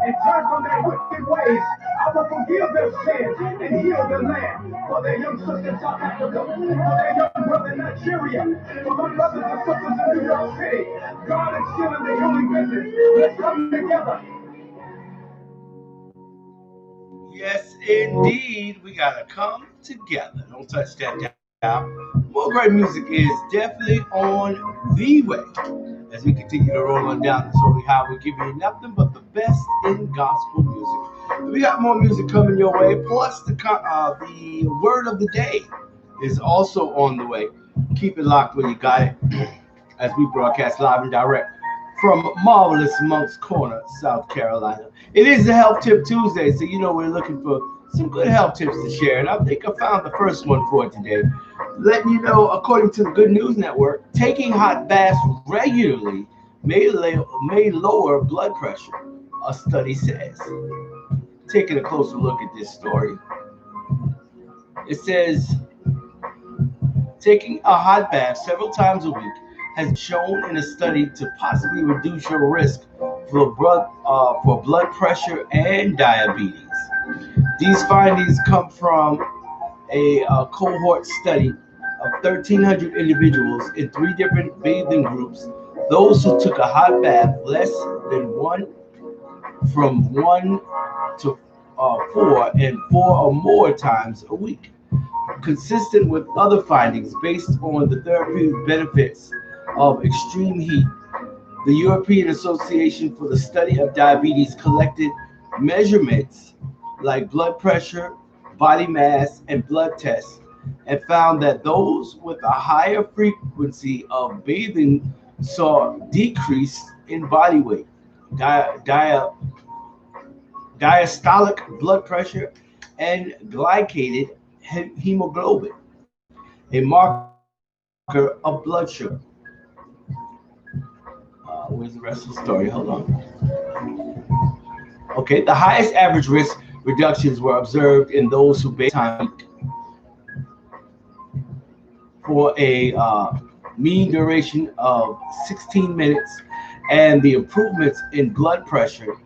and turn from their wicked ways, I will forgive their sins and heal their land. For their young sister in South Africa, for their young brother in Nigeria, for my brothers and sisters in New York City, God is still in the healing business. Let's come together. Yes, indeed. We gotta come together. Don't touch that down. More great music is definitely on the way. As we continue to roll on down this holy highway, giving you nothing but the best in gospel music. We got more music coming your way. Plus, the word of the day is also on the way. Keep it locked when you got it. As we broadcast live and direct from marvelous Monk's Corner, South Carolina. It is the Health Tip Tuesday, so you know we're looking for some good health tips to share. And I think I found the first one for today. Letting you know, according to the Good News Network, taking hot baths regularly may lower blood pressure, a study says. Taking a closer look at this story, it says taking a hot bath several times a week has shown in a study to possibly reduce your risk for blood pressure and diabetes. These findings come from a cohort study of 1,300 individuals in 3 different bathing groups. Those who took a hot bath less than from 1 to 4 and 4 or more times a week. Consistent with other findings based on the therapeutic benefits of extreme heat, the European Association for the Study of Diabetes collected measurements like blood pressure, body mass, and blood tests, and found that those with a higher frequency of bathing saw decrease in body weight, diastolic blood pressure, and glycated hemoglobin, a marker of blood sugar. Where's the rest of the story? Hold on. Okay, the highest average risk reductions were observed in those who bathed time for a mean duration of 16 minutes, and the improvements in blood pressure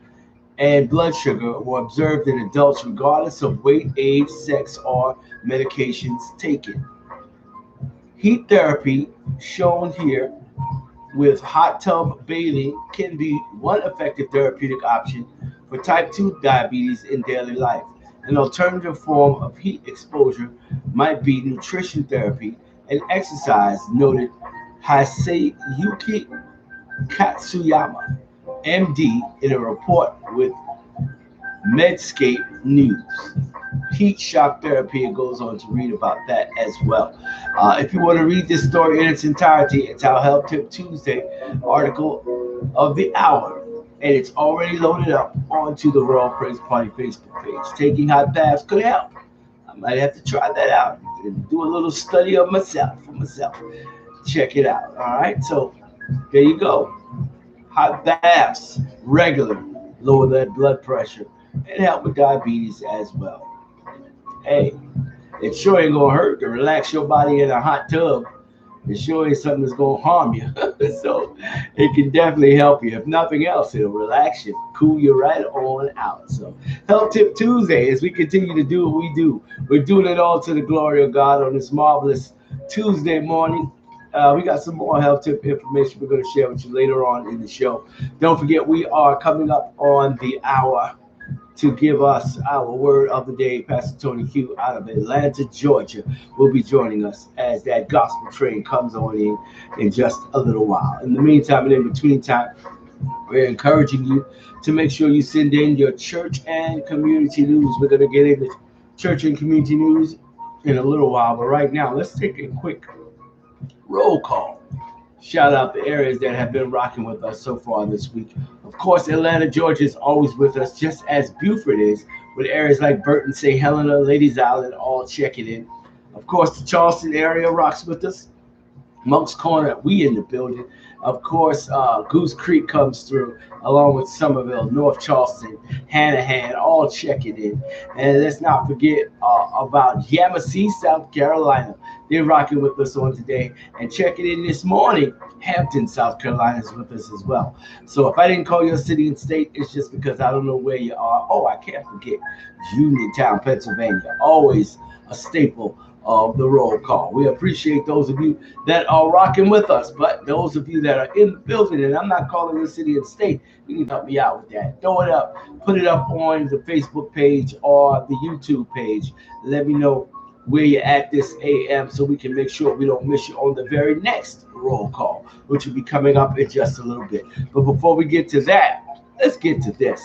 and blood sugar were observed in adults regardless of weight, age, sex, or medications taken. Heat therapy, shown here with hot tub bathing, can be one effective therapeutic option for type 2 diabetes in daily life. An alternative form of heat exposure might be nutrition therapy and exercise, noted Haseyuki Katsuyama, MD, in a report with Medscape News. Heat shock therapy, it goes on to read about that as well. If you want to read this story in its entirety, it's our Health Tip Tuesday article of the hour, and it's already loaded up onto the Royal Praise Party Facebook page. Taking hot baths could help. I might have to try that out and do a little study of myself for myself. Check it out. All right, so there you go. Hot baths, regular, lower that blood pressure and help with diabetes as well. Hey, it sure ain't gonna hurt to relax your body in a hot tub. It sure ain't something that's gonna harm you. So it can definitely help you. If nothing else, it'll relax you, cool you right on out. So Health Tip Tuesday, as we continue to do what we do, we're doing it all to the glory of God on this marvelous Tuesday morning. We got some more health tip information we're going to share with you later on in the show. Don't forget, we are coming up on the hour to give us our word of the day. Pastor Tony Q out of Atlanta, Georgia, will be joining us as that gospel train comes on in just a little while. In the meantime and in between time, We're encouraging you to make sure you send in your church and community news. We're going to get into church and community news in a little while, but right now, let's take a quick roll call. Shout out the areas that have been rocking with us so far this week. Of course, Atlanta, Georgia is always with us, just as Buford is, with areas like Burton, St. Helena, Ladies Island, all checking in. Of course, the Charleston area rocks with us. Monk's Corner, we in the building. Of course, Goose Creek comes through, along with Somerville, North Charleston, Hanahan, all checking in. And let's not forget about Yamasee, South Carolina. They're rocking with us on today and checking in this morning. Hampton, South Carolina is with us as well. So if I didn't call your city and state, it's just because I don't know where you are. Oh, I can't forget Uniontown, Pennsylvania. Always a staple of the roll call. We appreciate those of you that are rocking with us, but those of you that are in the building, and I'm not calling the city and state, you can help me out with that. Throw it up, put it up on the Facebook page or the YouTube page. Let me know where you're at this AM so we can make sure we don't miss you on the very next roll call, which will be coming up in just a little bit. But before we get to that, let's get to this.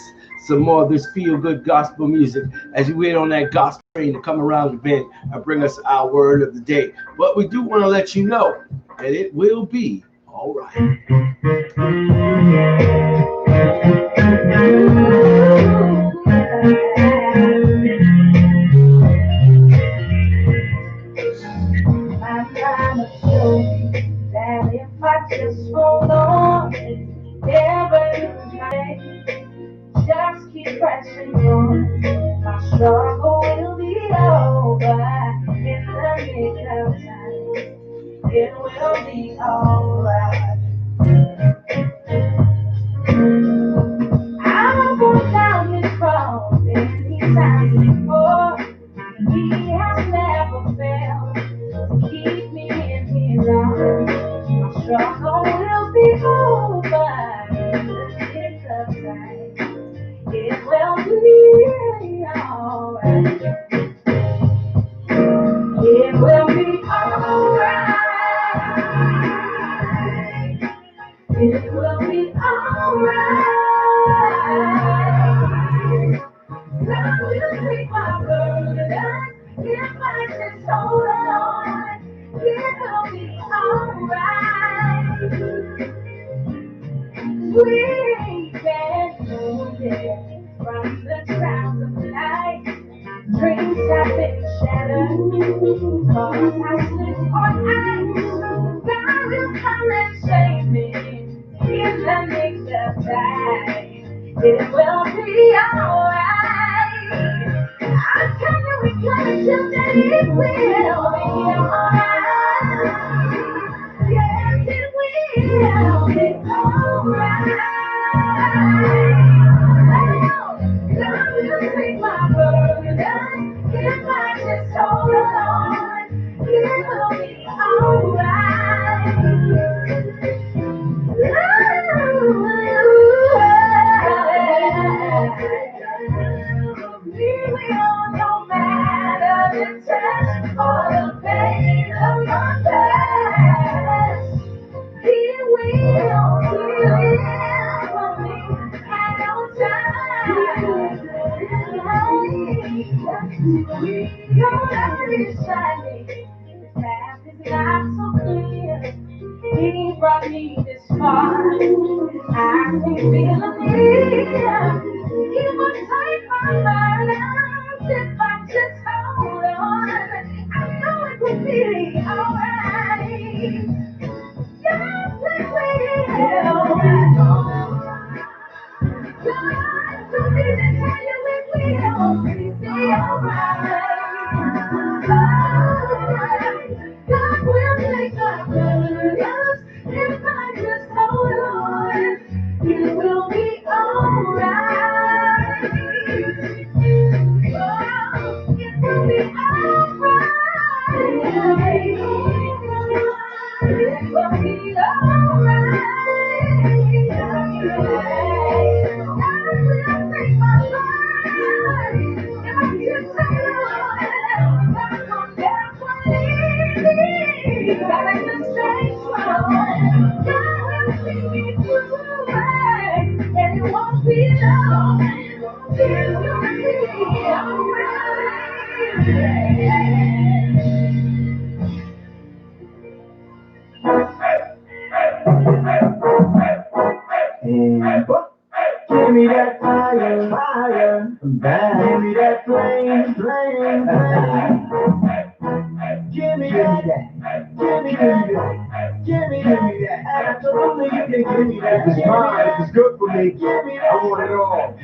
Some more of this feel-good gospel music as you wait on that gospel train to come around the bend and bring us our word of the day. But we do want to let you know that it will be all right. I'm trying to show you that if I just hold on, never lose my faith, just keep pressing on. My struggle will be over in the nick of time. It will be alright. I walk down this road and he's found me before. He has never failed to keep me in his arms. My struggle will be over in the nick of time. It will be alright. It will be alright. It will be alright. God will take my burden if I just hold on. It will be alright. We can move it from the clouds of night. Dreams have been shattered, cause I slip on ice. God will come and save me in the nick of time. It will be alright. I tell you, we gotta just that it will be alright. Yes, it will be alright. God will take my burden if I just hold on. It will be alright. We will, no matter the test or the pain of my past. He will for me at all times. Your light is shining, the path is not so clear. He brought me this far, I can feel him here. He will take my burdens if I just hold on. I know it will be alright. Yes, it will. God told me to tell you it will be alright. God will take my burdens if I just hold on. It will be alright. Oh, it will be alright. It will be alright. Give me that fire, fire. Give me that flame, flame, flame. Give me that, give me that, give me that. Absolutely, you can give me that. It's mine, it's good for me. Give me that. I want it all.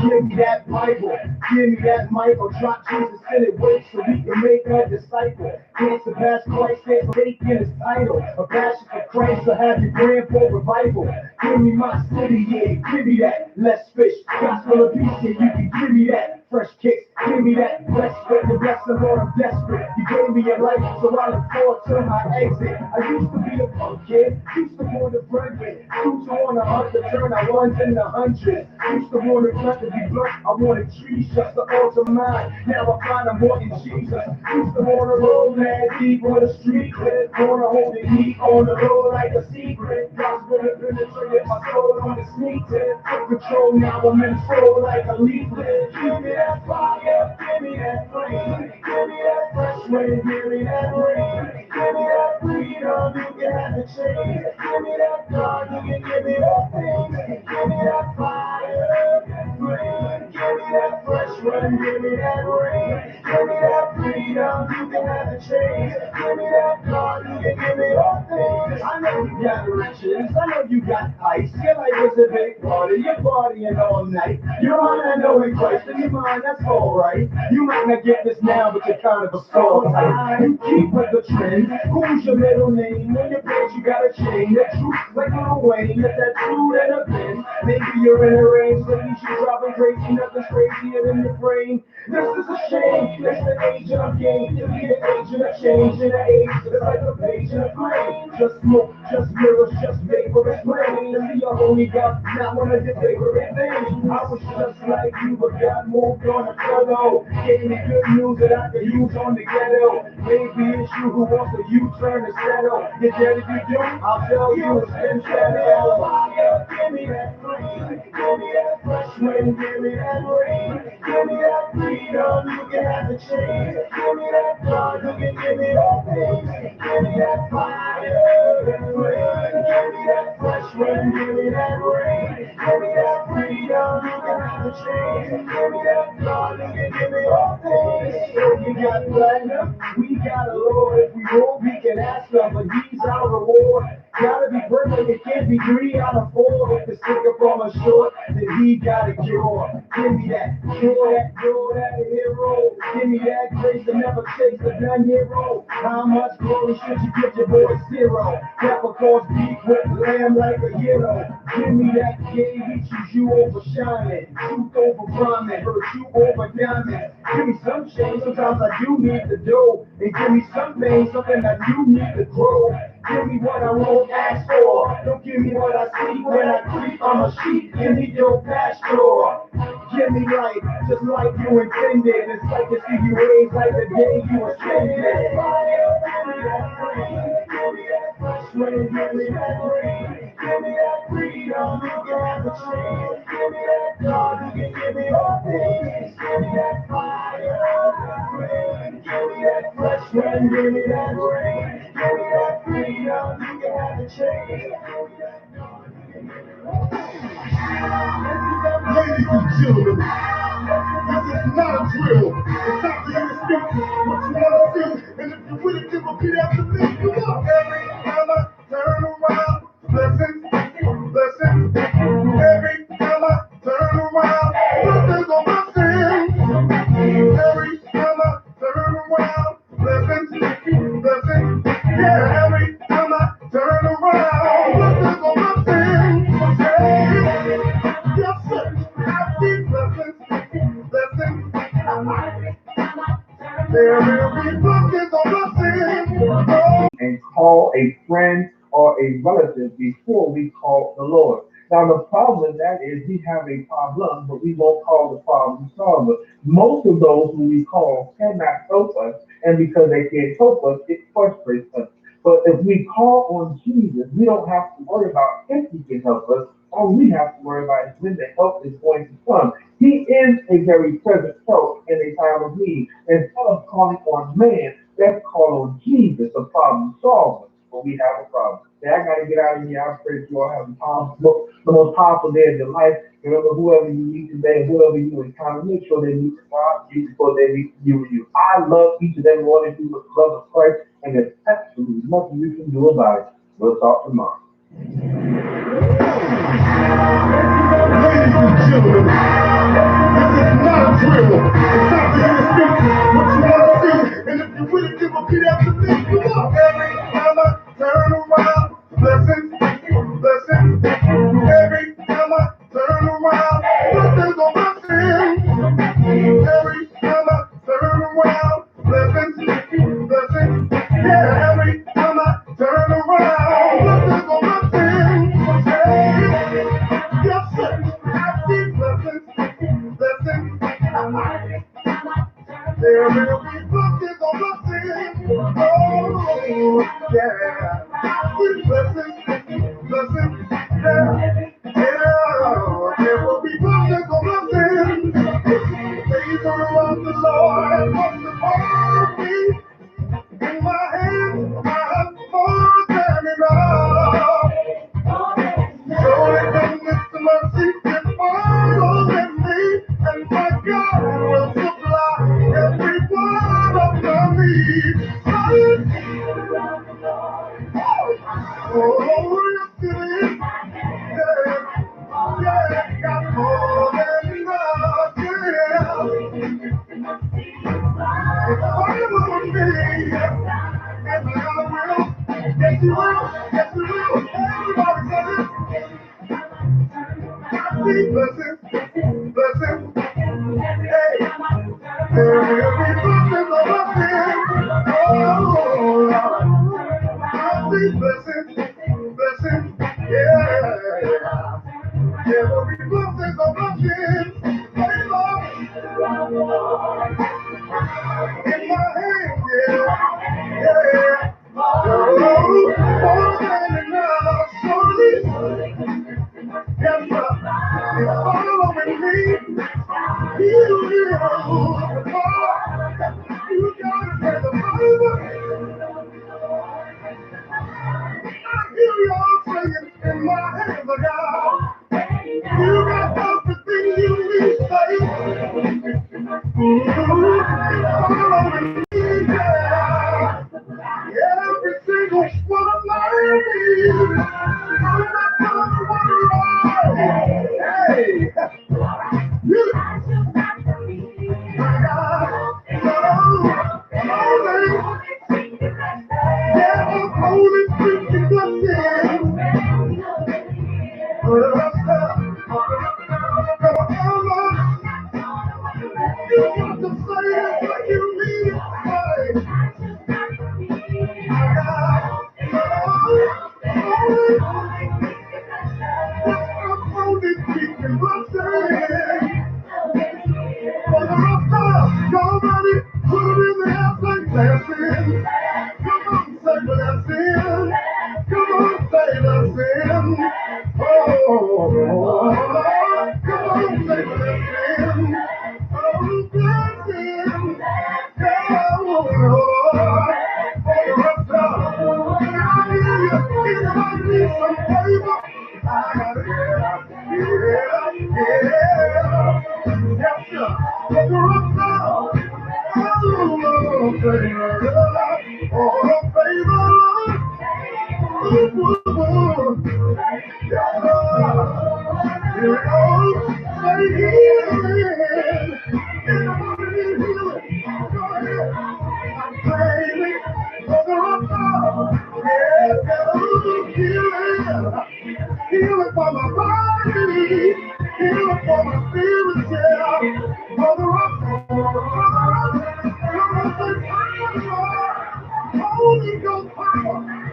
Give me that Bible, give me that Michael. Drop Jesus in it, wait so we can make a disciple. Can't surpass Christ, can't take in his title. A passion for Christ, so have your grand for revival. Give me my city, yeah, give me that. Let's fish, gospel of peace, yeah, you can give me that. Fresh kicks, give me that. Blessed with the blessing, Lord, I'm desperate. You gave me a life, so I look forward to my exit. I used to be a punk kid, used to want to front with. Used to want to hunt the turn, I ones in the hundreds. Used to want to cut to be blunt, I wanted trees just to alter mine. Now I find I'm wanting Jesus. Used to want to roll that deep on the street, clip, wanna hold it heat on the road like a secret. Gospel to penetrate my soul on the sneak tip. Took control, now I'm in soul like a leaflet. Give me that fire, give me that flame, give me that fresh wind, give me that rain, give me that freedom, you can have the change. Give me that God, you can give me that thing. Give me that fire, flame, give me that fresh wind, give me that rain, give me that freedom, you can have the change. Give me that God, you can give me that thing. I know you got riches, I know you got ice. Your life is a big party, you're partying all night. You're on that knowing Christ in your mind, that's alright. You might not get this now, but you're kind of a soul type. You keep with the trend. Who's your middle name? On your page, you got a chain. The truth, like Lil Wayne, if that true in a pen. Maybe you're in a range, so you should driving crazy. Nothing's crazier than your brain. This is a shame. It's the age of game. To be the agent of change in the age. It's like a page in a flame. Just smoke, just mirrors, just vapor. It's plain. To see a holy God, not one of your favorite things. I was just like you, but got moved on a photo. Gave me good news that I could use on the ghetto. Maybe it's you who wants a U-turn to settle. You're dead if you do, I'll tell you it's been settled. Give me that flame, give me that fresh wind, give me that rain, give me that freedom, you can have the change. Give me that God, you can give me that thing. Give me that fire, that flame, give me that fresh wind, give me that rain, give me that freedom, you can have the change. Give me that God, you can give me all things. You got platinum, we got a Lord. If we roll, we can ask him, but he's our reward. Gotta be perfect, it can't be 3 out of 4. If the sticker from a short, then he got a cure. Give me that, cure that hero. Give me that grace to never chase the done hero. How much glory should you give your boy zero? Capricorns beat with lamb like a hero. Give me that game, we choose you over shining. Truth over rhyming, virtue over diamond. Give me some change, sometimes I do need the dough. And give me some pain, something I do need to grow. Give me what I won't ask for. Don't give me what I see when I creep on a sheep. Give me your pasture. Give me life, just like you intended. It's like to see you raised like the day you were ascended. Give me that flame, give me that fresh wind, give me that rain, give me that freedom, you can have a change. Give me that God, you can give me all things. Give me that fire, that flame, give me that fresh wind, give me that rain, give me that freedom, you can have a change. Ladies and gentlemen, this is not a drill. It's time for you to speak what you want to see. And if you're with it, then repeat after me. Come on. Every time I turn around, blessings, blessings. Every time I turn around, blessings on blessings. Every time I turn around, blessings, blessings. Yeah, every time I turn around, blessings on blessings. Yeah. Yes, sir. I see blessings, blessings. There will be blessings on blessings. And call a friend or a relative before we call the Lord. Now the problem with that is we have a problem, but we won't call the problem solver. Most of those who we call cannot help us, and because they can't help us, it frustrates us. But if we call on Jesus, we don't have to worry about if he can help us. All we have to worry about is when the help is going to come. He is a very present help in a time of need. Instead of calling on man, let's call on Jesus, the problem solver. but we have a problem. Now I gotta get out of here. I pray that you all have the most powerful day of your life. Remember, whoever you meet today, whoever you encounter, make sure they meet God, Jesus, before they meet you. I love each and every one of you with the love of Christ, and there's absolutely nothing you can do about it. We'll talk tomorrow. Ladies and gentlemen, this is not a drill. It's time for you to speak what you want to see. And if you really give a beat after me, come on. Every time I turn around, blessings, blessings. Every time I turn around, blessings on blessings. Every time I turn around, blessings, blessings. Yeah, every time I turn around, blessings on blessings. Hey. Yes, sir. Happy blessings, blessings. There will be blessings on blessings. Oh, yeah. Happy blessings, blessings. Yeah, yeah. There will be blessings on blessings. Favor of the Lord comes upon me. In my hands, I have more than enough. Surely goodness and mercy is following me, and my God will supply every one of my needs. Oh, yes it is. Yeah, yeah, got more than enough. Yeah, it's following me, and my God will. Yes, He will. Yes, He will. Everybody says it. Blessings, blessings, hey, there will be blessings on blessings. Oh, blessings, blessings, yeah. There will be blessings on blessings. Hey, Lord, in my hand, yeah, yeah. Oh, more than enough, surely, yes, sir. It's following me. You gotta pay the Bible. I hear y'all singing in my hands, God. You got everything you need, baby. Following me, yeah. Every single one of my needs. I'm not gonna worry. Hey, you. My God, Holy Spirit, blessings. Come on, you got to say it like you mean it. My God, Holy Spirit, blessings. For the rest of us, y'all ready? Put it in the air, say blessings. Come on, say blessings. Come on, say blessings. Oh, come on, say blessings. Oh, blessings. Yeah, oh, for the rest of us, I hear you. Anybody need some favor? I got it. Yeah. Yes, sir. For the rest of us, Healing for my body, healing for my spirit, yeah. For the rock, Holy Ghost power,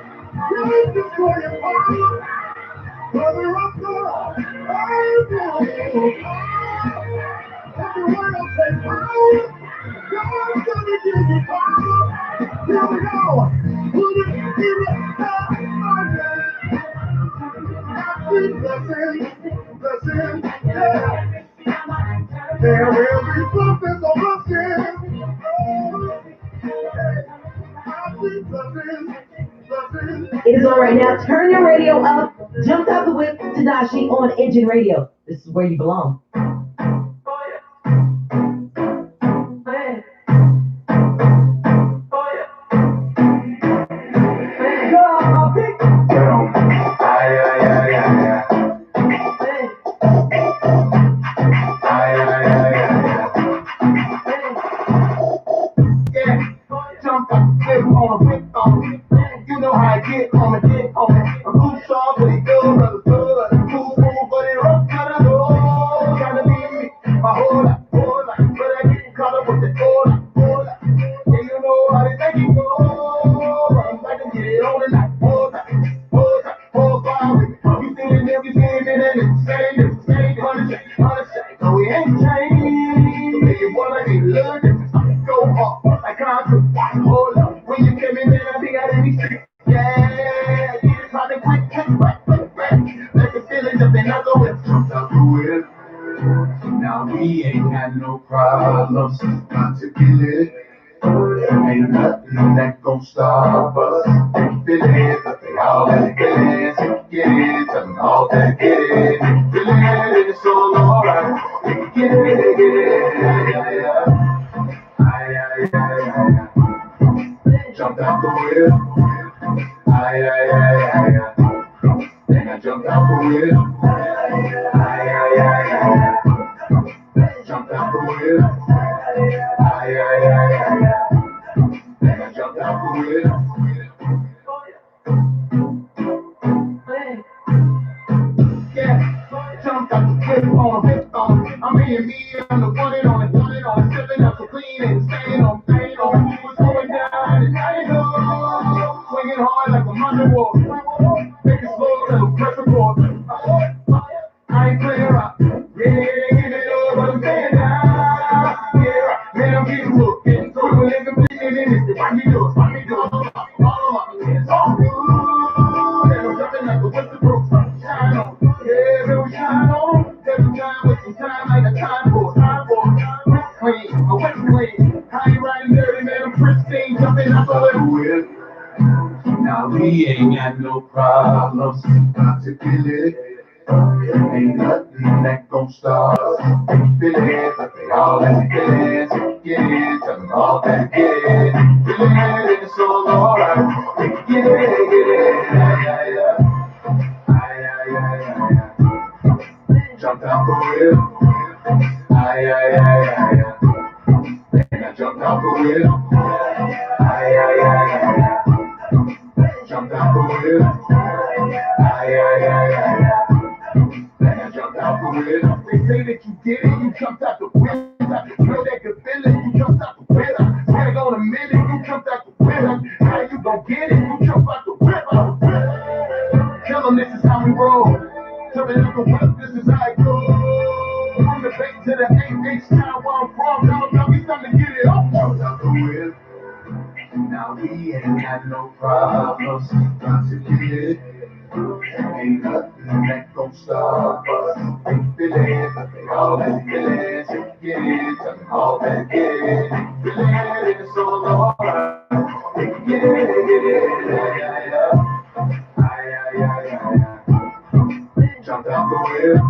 great destroying power. For the rock, everyone else say power. God's gonna give you power. Here we go. Put it in the blessings, blessings, yeah. There will be blessings on blessings. Oh, yeah. Blessings, blessings, blessings. is on right now. Turn your radio up. Jump out the whip, Tadashi on Engine Radio. This is where you belong. You know how I get on me, get on me. I'm too strong for the good, brother, good. Too smooth for the rough, gotta know. Gotta be me, my whole life, but I get caught up with the whole life. Yeah, you know how they think it goes. I'm about to get it on tonight, whole fire with me. You seen it, and it's the same, 100 shades, so we ain't changed. So make you wanna get a little different. Go hard, like concrete, hold up. When you came in, man, I think I didn't street. Yeah, it's hard to quick, let the feelings up and I go with jumped out the whip. Now we ain't had no problems, not to get it. Ain't nothing that gon' stop us. Feel it, but they all in feelings. Get it, tell them all that get it. Feel it, it's all alright. Get it, yeah. Jumped out the whip. Then I jumped out the whip. Jumped out the whip. Then I jumped out the whip. Yeah, jumped out the whip on. I'm being me, I'm the one and only, stepping up so clean and staying on. What's going down tonight? Swinging hard like a Monday walk. Make it slow, little pressure pause. I ain't playing rock. Yeah, give it all, but I'm staying down. Yeah, man, I'm getting hooked. We're living, bleeding in this. Why me do it? It's all good. And I'm jumping like a Westbrook. Shine on. Yeah, baby, shine on. Every time with some time like a time for. Clean, my whip clean. I ain't riding dirty, man, I'm pristine. Jumping out the whip. Now we ain't got no problems, not to feel it. Ain't nothing that gon' stop us. Feel it, but they all in feelings. Get it, tell them all that get it. Feel it, it's all alright. Get it, yeah. Jumped out the whip. And I jumped out the whip. Jumped out the whip. Then I jumped out the whip. They say that you did it, you jumped out the whip. You know they could feel it, you jumped out the whip. Tag on a minute, you jumped out the whip. How you gon' get it, you jump out the whip. Tell them this is how we roll. Tell me look at what this is how it goes. From the bank to the 8H town where I'm from. Now we time to get it off. Jumped out the whip. Now we ain't had no problems, not to get it. Ain't nothing that gon' stop us. Feel it, but they all in feelings. Get it, tell them all that get it. Feel it, it's all alright. Get it, yeah. Jumped out the whip.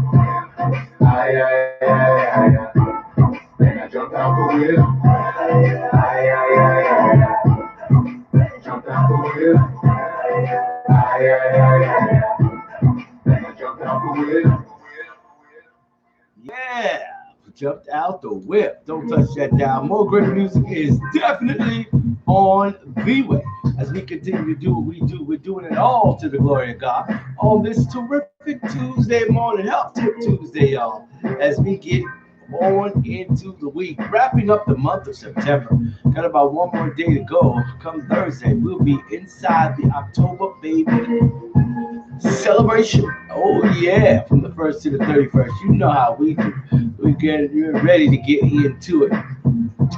Then I jumped out the whip. Jumped out the whip. Then I jumped out the whip. Yeah, jumped out the whip. Don't touch that down. More great music is definitely on the way. As we continue to do what we do, we're doing it all to the glory of God on this terrific Tuesday morning, Health Tip Tuesday, y'all. As we get on into the week, wrapping up the month of September. Got about one more day to go. Come Thursday, we'll be inside the October baby celebration. Oh yeah, from the 1st to the 31st. You know how we do. We're ready to get into it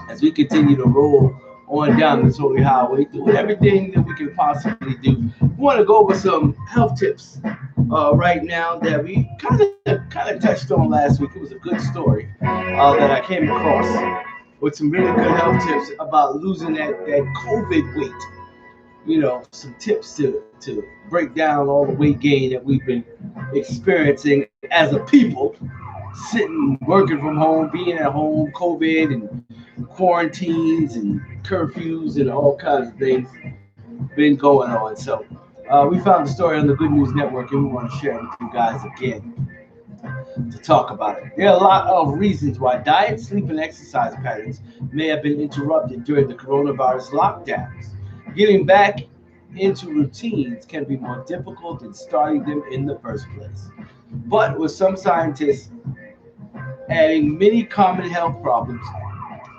as we continue to roll on down this holy highway, doing everything that we can possibly do. We want to go over some health tips right now that we kind of touched on last week. It was a good story that I came across with some really good health tips about losing that COVID weight. some tips to break down all the weight gain that we've been experiencing as a people, sitting, working from home, being at home, COVID and quarantines and curfews and all kinds of things been going on. So we found the story on the Good News Network, and we want to share it with you guys again to talk about it. There are a lot of reasons why diet, sleep, and exercise patterns may have been interrupted during the coronavirus lockdowns. Getting back into routines can be more difficult than starting them in the first place. But with some scientists adding many common health problems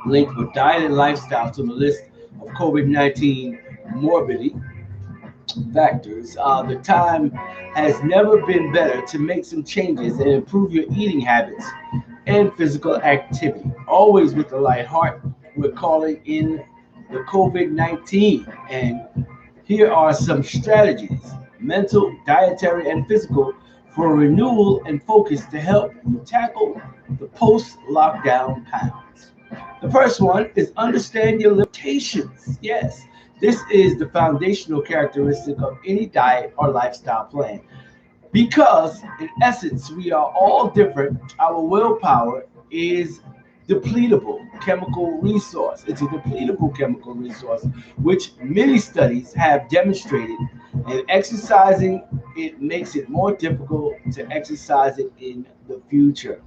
linked with diet and lifestyle to the list of COVID 19 morbidity factors, the time has never been better to make some changes and improve your eating habits and physical activity. Always with a light heart, we're calling in the COVID 19. And here are some strategies, mental, dietary, and physical, for renewal and focus to help you tackle the post lockdown pounds. The first one is understand your limitations. Yes, this is the foundational characteristic of any diet or lifestyle plan. Because, in essence, we are all different, our willpower is depletable chemical resource. It's a depletable chemical resource, which many studies have demonstrated, and exercising it makes it more difficult to exercise it in the future.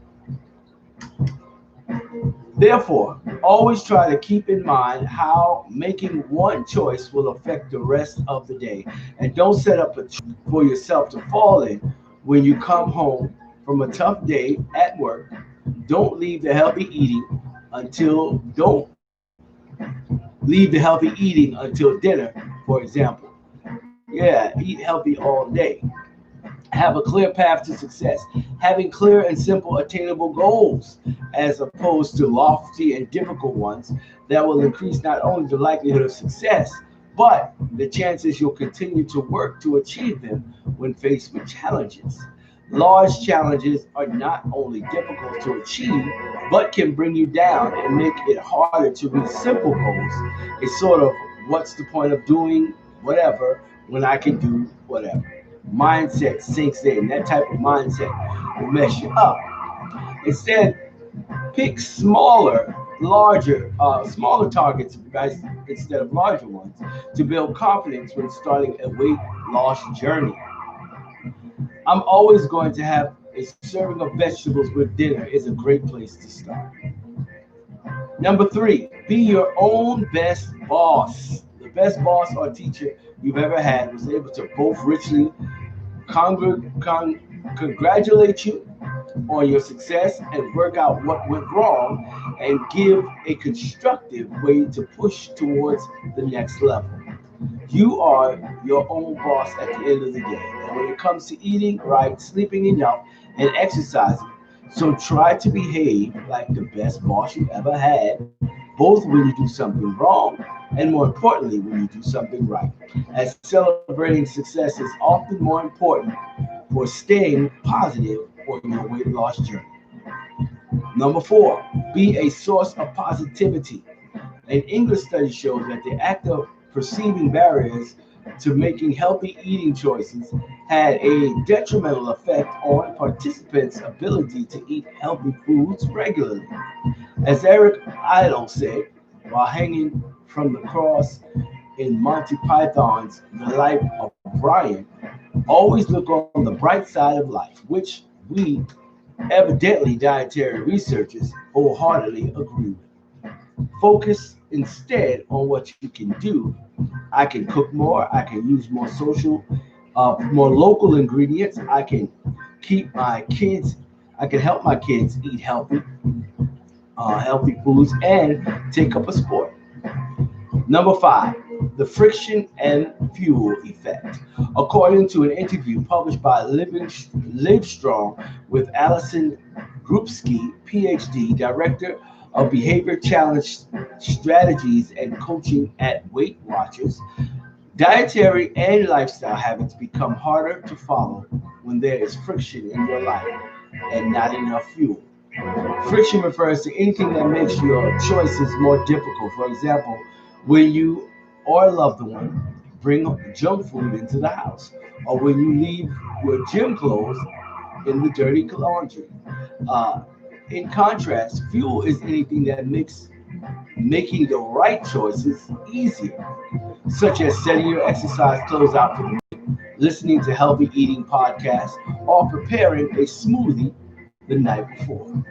Therefore, always try to keep in mind how making one choice will affect the rest of the day. And don't set up a for yourself to fall in when you come home from a tough day at work. Don't leave the healthy eating don't leave the healthy eating until dinner, for example. Yeah, eat healthy all day. Have a clear path to success. Having clear and simple attainable goals as opposed to lofty and difficult ones that will increase not only the likelihood of success, but the chances you'll continue to work to achieve them when faced with challenges. Large challenges are not only difficult to achieve, but can bring you down and make it harder to reach simple goals. It's sort of what's the point of doing whatever when I can do whatever? Mindset sinks in. That type of mindset will mess you up. Instead, pick smaller targets, guys, instead of larger ones, to build confidence when starting a weight loss journey. I'm always going to have a serving of vegetables with dinner is a great place to start. Number three, be your own best boss. The best boss or teacher you've ever had was able to both richly congratulate you on your success and work out what went wrong and give a constructive way to push towards the next level. You are your own boss at the end of the day. And when it comes to eating right, sleeping enough, and exercising, so try to behave like the best boss you ever had, both when you do something wrong and more importantly, when you do something right. As celebrating success is often more important for staying positive on your weight loss journey. Number four, be a source of positivity. An English study shows that the act of perceiving barriers to making healthy eating choices had a detrimental effect on participants' ability to eat healthy foods regularly. As Eric Idle said while hanging from the cross in Monty Python's The Life of Brian, always look on the bright side of life, which we, evidently dietary researchers, wholeheartedly agree with. Focus instead on what you can do. I can cook more. I can use more local ingredients. I can keep my kids. I can help my kids eat healthy foods, and take up a sport. Number five, the friction and fuel effect. According to an interview published by Livestrong with Alison Grupsky, PhD, Director of Behavior Challenge Strategies and Coaching at Weight Watchers, dietary and lifestyle habits become harder to follow when there is friction in your life and not enough fuel. Friction refers to anything that makes your choices more difficult. For example, when you or a loved one bring junk food into the house, or when you leave your gym clothes in the dirty laundry. Uh, in contrast, fuel is anything that makes making the right choices easier, such as setting your exercise clothes out for the listening to healthy eating podcasts, or preparing a smoothie the night before.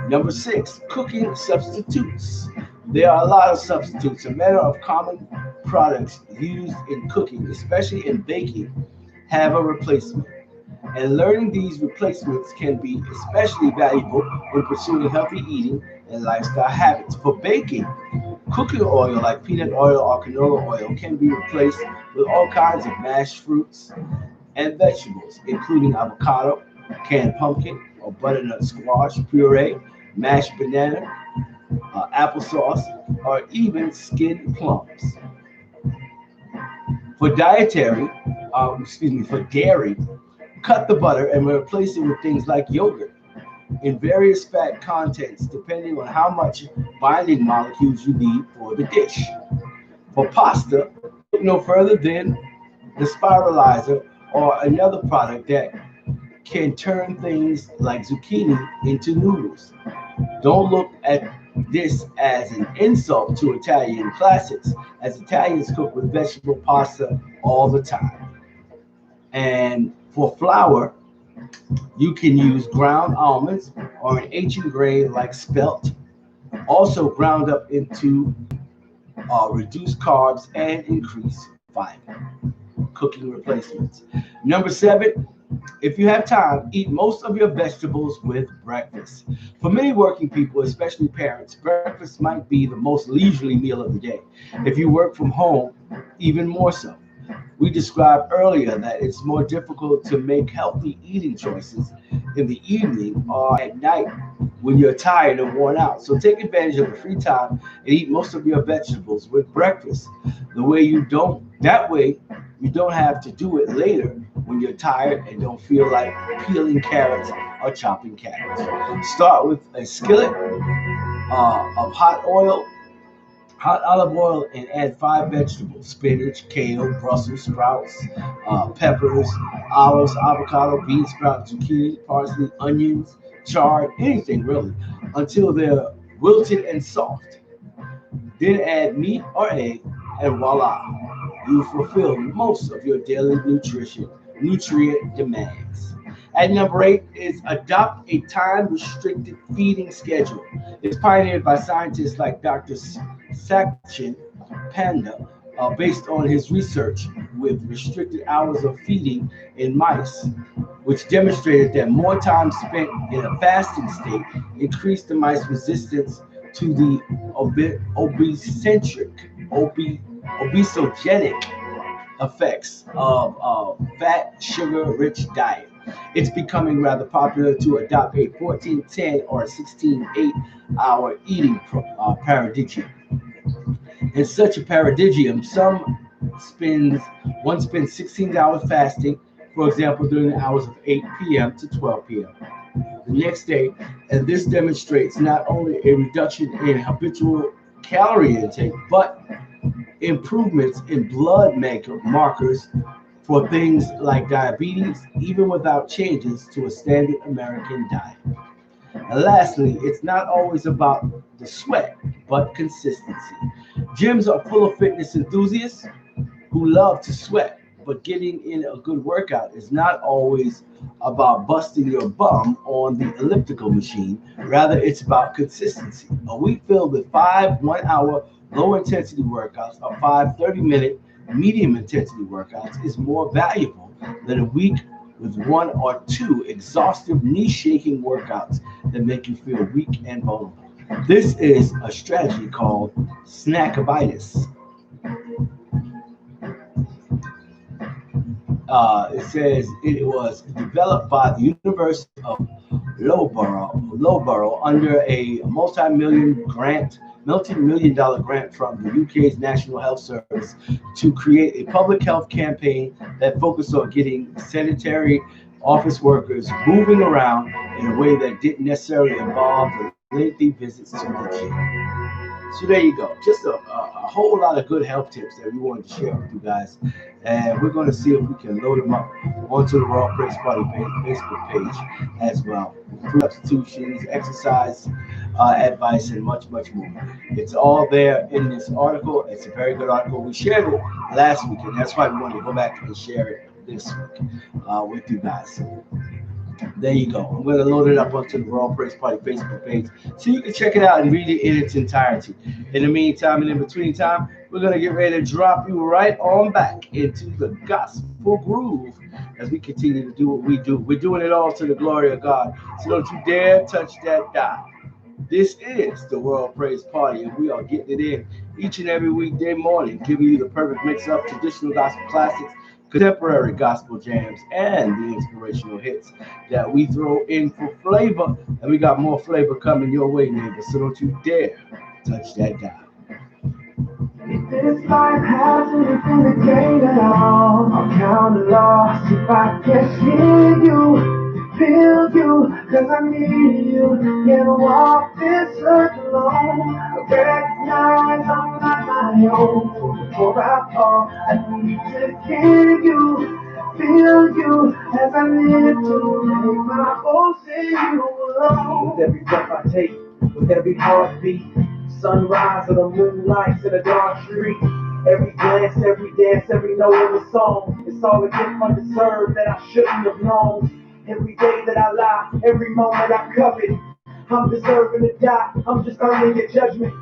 Number six, cooking substitutes. There are a lot of substitutes. A matter of common products used in cooking, especially in baking, have a replacement. And learning these replacements can be especially valuable in pursuing healthy eating and lifestyle habits. For baking, cooking oil like peanut oil or canola oil can be replaced with all kinds of mashed fruits and vegetables, including avocado, canned pumpkin, or butternut squash puree, mashed banana, applesauce, or even skinned plums. For for dairy, cut the butter and replace it with things like yogurt in various fat contents, depending on how much binding molecules you need for the dish. For pasta, look no further than the spiralizer or another product that can turn things like zucchini into noodles. Don't look at this as an insult to Italian classics, as Italians cook with vegetable pasta all the time. And for flour, you can use ground almonds or an ancient grain like spelt, also ground up into reduce carbs and increase fiber. Cooking replacements. Number seven, if you have time, eat most of your vegetables with breakfast. For many working people, especially parents, breakfast might be the most leisurely meal of the day. If you work from home, even more so. We described earlier that it's more difficult to make healthy eating choices in the evening or at night when you're tired and worn out. So take advantage of the free time and eat most of your vegetables with breakfast. That way you don't have to do it later when you're tired and don't feel like peeling carrots or chopping carrots. Start with a skillet of hot olive oil, and add five vegetables: spinach, kale, Brussels sprouts, peppers, olives, avocado, bean sprouts, zucchini, parsley, onions, chard, anything really, until they're wilted and soft. Then add meat or egg, and voila, you fulfill most of your daily nutrient demands. At number eight is adopt a time-restricted feeding schedule. It's pioneered by scientists like Dr. Sachin Panda, based on his research with restricted hours of feeding in mice, which demonstrated that more time spent in a fasting state increased the mice resistance to the obesogenic effects of a fat, sugar-rich diet. It's becoming rather popular to adopt a 14-10 or 16-8 hour eating paradigm. In such a paradigm, spends one spends 16 hours fasting, for example, during the hours of 8 p.m. to 12 p.m. the next day, and this demonstrates not only a reduction in habitual calorie intake, but improvements in markers for things like diabetes, even without changes to a standard American diet. And lastly, it's not always about the sweat, but consistency. Gyms are full of fitness enthusiasts who love to sweat, but getting in a good workout is not always about busting your bum on the elliptical machine. Rather, it's about consistency. A week filled with 5 1-hour low intensity workouts or 5 30-minute medium intensity workouts is more valuable than a week with one or two exhaustive knee shaking workouts that make you feel weak and vulnerable. This is a strategy called snackabitis. It says it was developed by the University of Loughborough under a multi-million dollar grant from the UK's National Health Service to create a public health campaign that focused on getting sedentary office workers moving around in a way that didn't necessarily involve the lengthy visits to the gym. So there you go. Just a whole lot of good health tips that we wanted to share with you guys. And we're going to see if we can load them up onto the Raw Praise Party Facebook page as well. Food substitutions, exercise advice, and much, much more. It's all there in this article. It's a very good article. We shared it last week, and that's why we wanted to go back and share it this week with you guys. There you go. I'm going to load it up onto the Raw Praise Party Facebook page so you can check it out and read it in its entirety. In the meantime and in between time, we're going to get ready to drop you right on back into the gospel groove as we continue to do what we do. We're doing it all to the glory of God. So don't you dare touch that dial. This is the World Praise Party, and we are getting it in each and every weekday morning, giving you the perfect mix of traditional gospel classics, contemporary gospel jams, and the inspirational hits that we throw in for flavor. And we got more flavor coming your way, neighbors, so don't you dare touch that dial. This life hasn't been a game at all. I'm counting lost if I can't hear you, feel you, cause I need you. Can't walk this earth alone. I recognize I'm not my own. So before I fall, I need to hear you, feel you, as I live to make my boast in you alone. With every breath I take, with every heartbeat, sunrise of the moonlights in a dark street. Every glance, every dance, every note of a song. It's all a gift undeserved that I shouldn't have known. Every day that I lie, every moment I covet. I'm deserving to die, I'm just earning your judgment.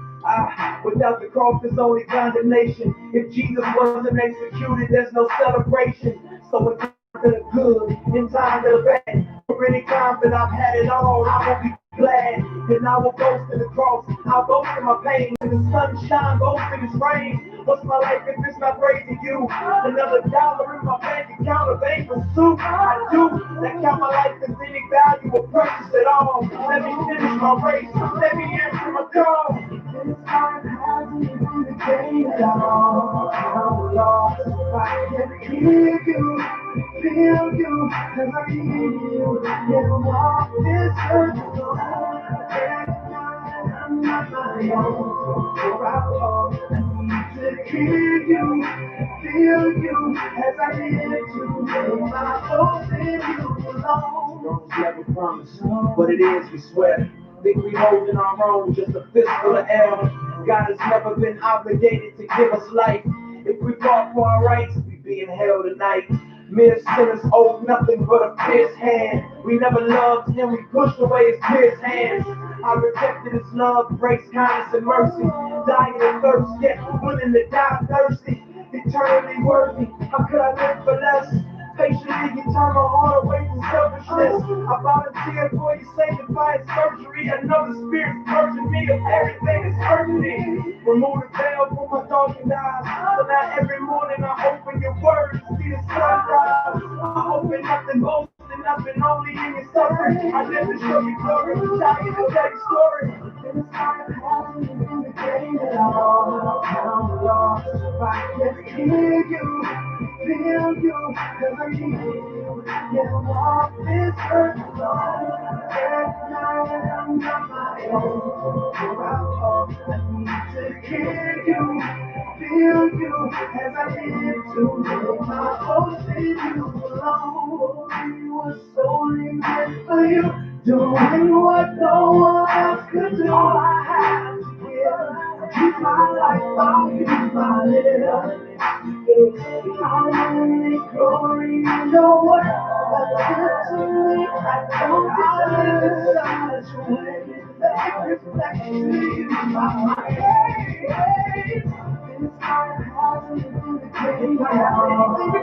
Without the cross, there's only condemnation. If Jesus wasn't executed, there's no celebration. So in times of the good, in times of the bad, for any time that I've had it all, I will be glad, and I will boast in the cross. I'll boast in my pain. When the sun shines, boast in its rain. What's my life if it's not praising you? Another dollar in my bank account of ain't pursuit. I do that count my life as any value or purchase at all. Let me finish my race. Let me answer my call. This life hasn't been the game at all. I'm lost if I can't hear you, feel you, cause I need you. Can't walk this earth alone. I'm not my own, so I fall. I need to hear you, feel you, as I live to make my hope in you alone. Don't never promise what it is we swear. Think we holding our own, just a fistful of air. God has never been obligated to give us life. If we fought for our rights, we'd be in hell tonight. Mere sinners owe nothing but a pierced hand. We never loved him, we pushed away his pierced hands. I rejected his love, grace, kindness, and mercy. Dying of thirst, yet willing to die thirsty. Eternally worthy, how could I live for less? Patiently, you turn my heart away from selfishness. I volunteered for your sanctifying surgery. I know the Spirit's purging me of everything that's hurting me. Remove the veil from my darkened eyes. So now every morning I open your word to see the sunrise. I open nothing, boasting nothing, only in your suffering. I live to show you glory, tired to tell your story. This life hasn't been the game at all. I'm lost if I can't hear you, feel you, cause I need you. Can't walk this earth alone. Recognize I'm not my own. So I fall. I need to hear you, feel you, as I live to make my hope in you alone. We were solely meant for you, doing what no one else could do. All I have to give, use my life, I'll use my lips. Honor and glory, you know what? That's it to me. I don't deserve such a way. Let it reflect to you, my praise. This life hasn't been the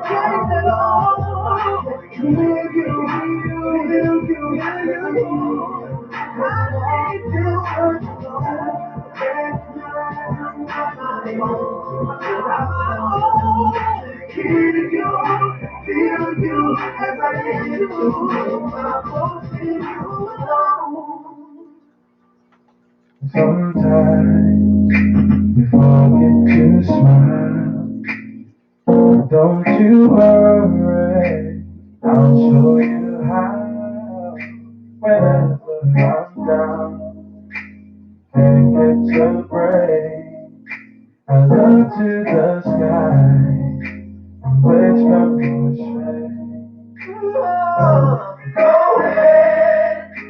case at all. Hear you, feel you. I need this earth alone. Recognize I'm not my own. Hear you, feel you, as I live to my voice in you alone. Sometimes we forget to smile. Don't you worry, I'll show you how. Whenever I'm down, can't get a break. I Up to the sky, which mountain was go ahead,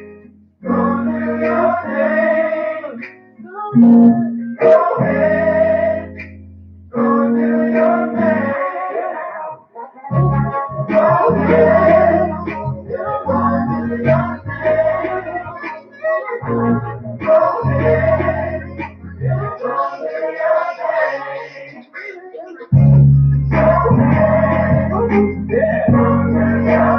go do your thing. Go ahead, go do your thing. Go ahead, go do your thing. Go ahead, go do your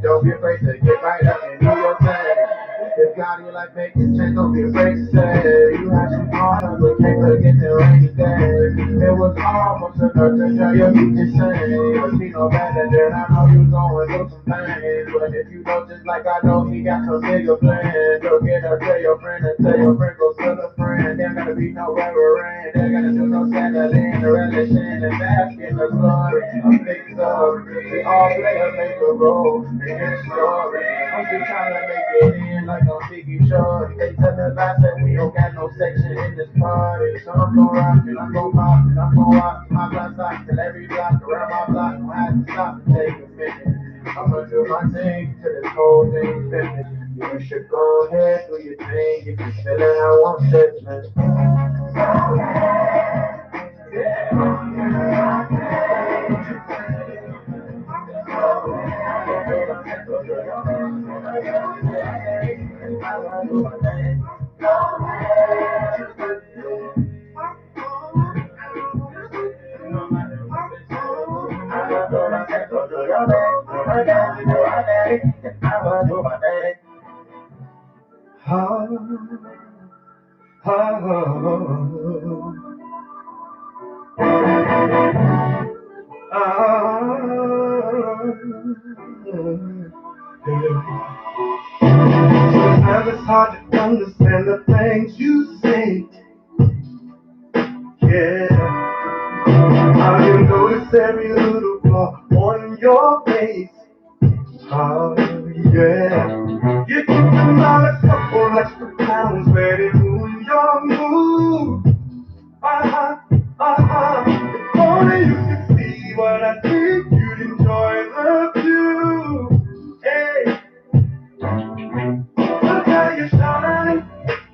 Don't be afraid to get right up and do your thing. If God in your life make it change, don't be afraid to say you had some hard, but can't forget the rainy day. It was almost enough to tell you you can sing. But see no better than I know you going through some things. But if you know just like I know, he got some bigger plans. Go get up, tell your friend, and tell your friend, go tell a friend. There gotta be no reverend, there gotta do no settling, the relishing and bask in the glory. A big story, we all play a major role in this story. I'm just trying to make it in like I'm Biggie Shorty. They tell us I said we don't got no section in this party. So I'm gon' rock it, I'm gon' pop it, I'm gon' rock it. My block stop till every block around my block. I'm gonna have to stop and take a minute. I'ma do my thing till this whole thing finished. You should go ahead, do your thing if you're feeling how I'm feeling. Sometimes it's hard to understand the things you say. Yeah, how you notice every little flaw on your face. Oh, yeah. You keep about a couple extra pounds ready to ruin your mood. If only you could see what I think, you'd enjoy the view. Hey, look how you're shining,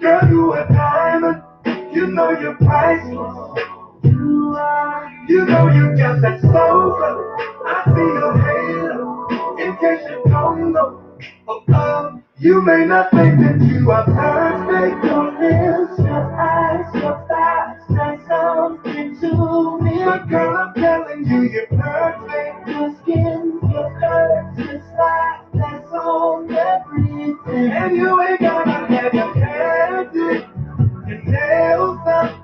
girl, you a diamond. You know you're priceless. You know you got that soul. I see your halo. In case you don't know, you may not think that you are perfect. Your lips, your eyes, your thighs, that's something to me. But girl, I'm telling you, you're perfect. Your skin, your curves, your style, that's on everything. And you ain't gotta have your hair did, your nails done,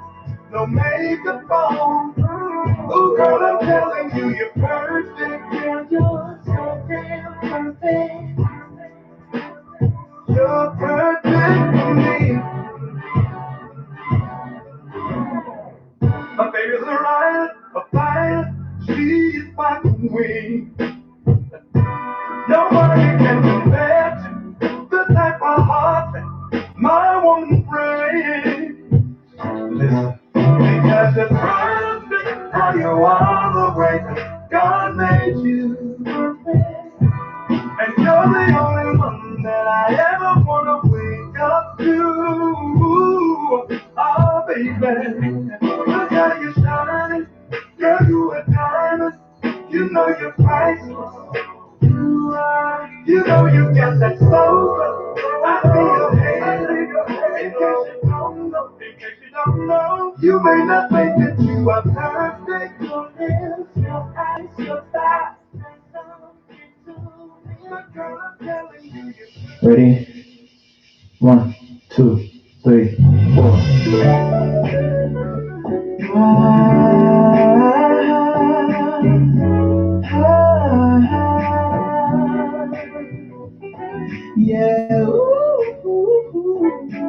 no makeup on. Ooh, girl, I'm telling you, you're perfect. Girl, you're so damn perfect. You're perfect for me. My baby's a rider, a fighter. She is my queen. Nobody can compare to the type of heart that my woman brings. Listen, because it's perfect how you are the way that God made you. And you're the only one that I ever wanna wake up to. Oh, baby, look how you're shining. Girl, you a diamond. You know you're priceless. You know you got that soul. I feel hating. In case you don't know, you may not think that you are perfect. Your lips, your eyes, your thighs. Ready? 1, 2, 3, 4. Yeah. Ooh.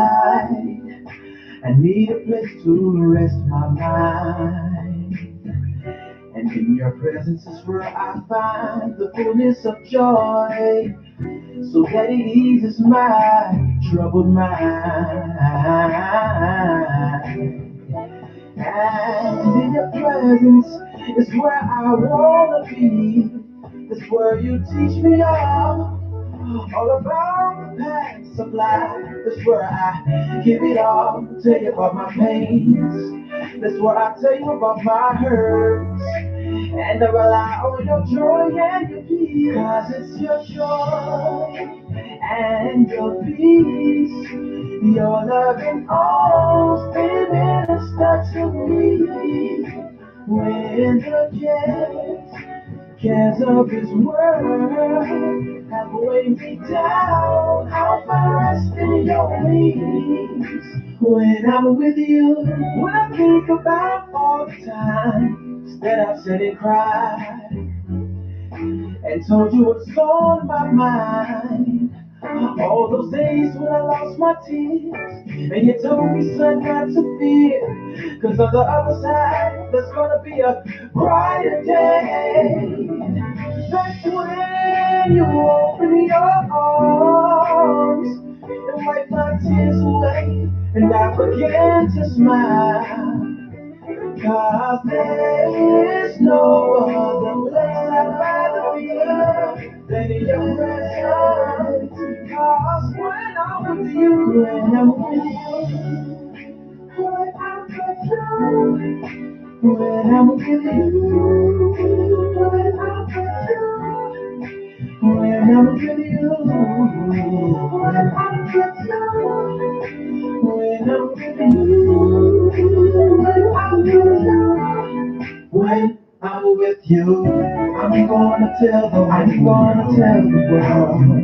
inside. I need a place to rest my mind. And in your presence is where I find the fullness of joy, so that it eases my troubled mind. And in your presence is where I wanna be. It's where you teach me all about the paths of life. That's where I give it all, tell you about my pains. That's where I tell you about my hurts. And I rely on your joy and your peace. 'Cause it's your joy and your peace, your love and arms, they minister to me. When the cares of this world have weighed me down, I'll find rest in your wings. When I'm with you, when I think about all the times that I've said and cried and told you what's on my mind. All those days when I lost my tears and you told me, son, not to fear, 'cause on the other side there's gonna be a brighter day. That's when you open your arms and wipe my tears away, and I begin to smile. 'Cause there's no other place I'd rather be than in your presence. 'Cause when I'm with you, when I'm with you, when I'm with you, when I'm with you, when I'm with you, when I'm with you, when I'm with you, when I'm with you, when I'm with you, when I'm with you, I'm gonna tell the world you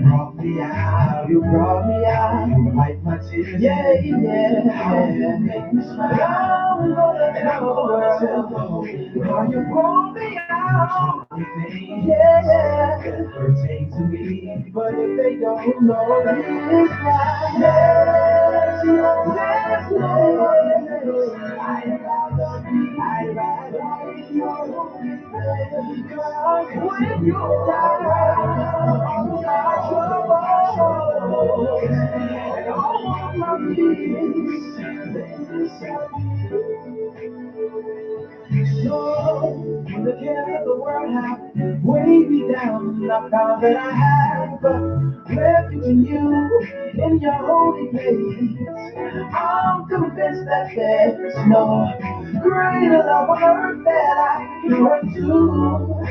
brought me out, you brought me out, you wipe my tears, yeah, yeah, how you make me smile, I'm gonna tell the world how you brought me out, everything, yeah, that pertains to me, but if they don't know this, yes, yes, yes, I'd rather be your when you're down, all my troubles and all my fears, so when the cares of the world have weighed me down, I found that I have refuge in you, in your holy place. I'm convinced that there's no greater love on earth that I can run to.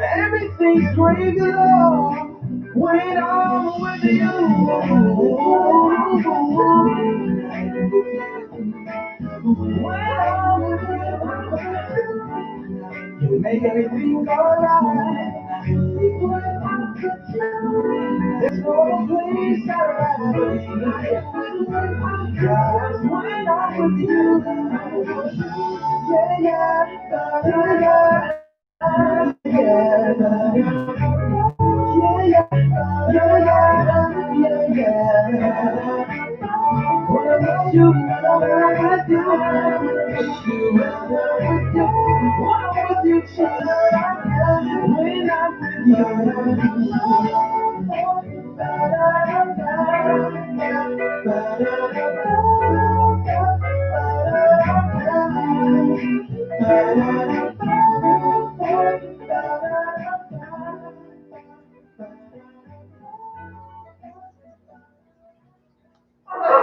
Everything's great, Lord, when I'm with you. When I'm with you, you make everything alright. There's no place I'd rather be. Just when I'm with you. Yeah, yeah, yeah, yeah. Yeah, yeah, yeah, yeah, yeah. When I'm with you, when I'm with you, when I'm with you, Jesus. When I'm with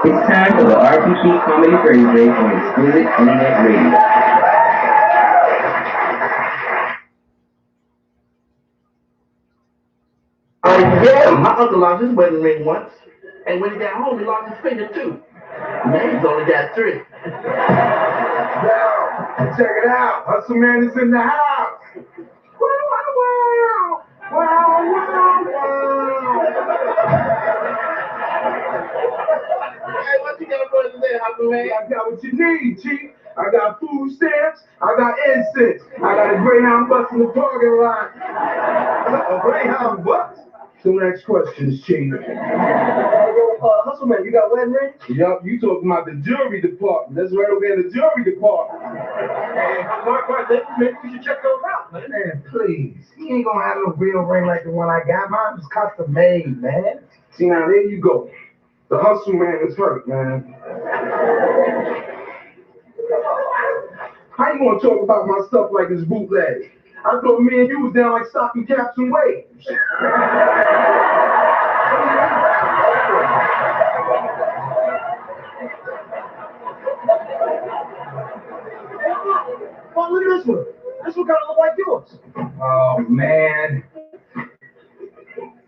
It's time for the RPP Comedy Praise Break on Exclusive Internet Radio. Yeah, my uncle lost his wedding ring once, and when he got home, he lost his finger too. Man, he's only got 3. Yo, check it out. Hustle Man is in the house. Wow, wow, wow. Wow, wow, wow. Hey, what you got for us today, Hustle Man? I got what you need, Chief. I got food stamps. I got incense. I got a Greyhound bus in the parking lot. A Greyhound bus? So next questions, Chief. Hustle man, you got wedding rings? Yup, you talking about the jewelry department. That's right over there in the jewelry department. Hey, maybe we should check those out, man. Man, please. He ain't gonna have no real ring like the one I got. Mine was custom made, man. See, now there you go. The hustle man is hurt, man. How you gonna talk about my stuff like it's bootleg? I thought me and you was down like stocking caps and waves. Oh, look at this one. This one kind of look like yours. Oh, man.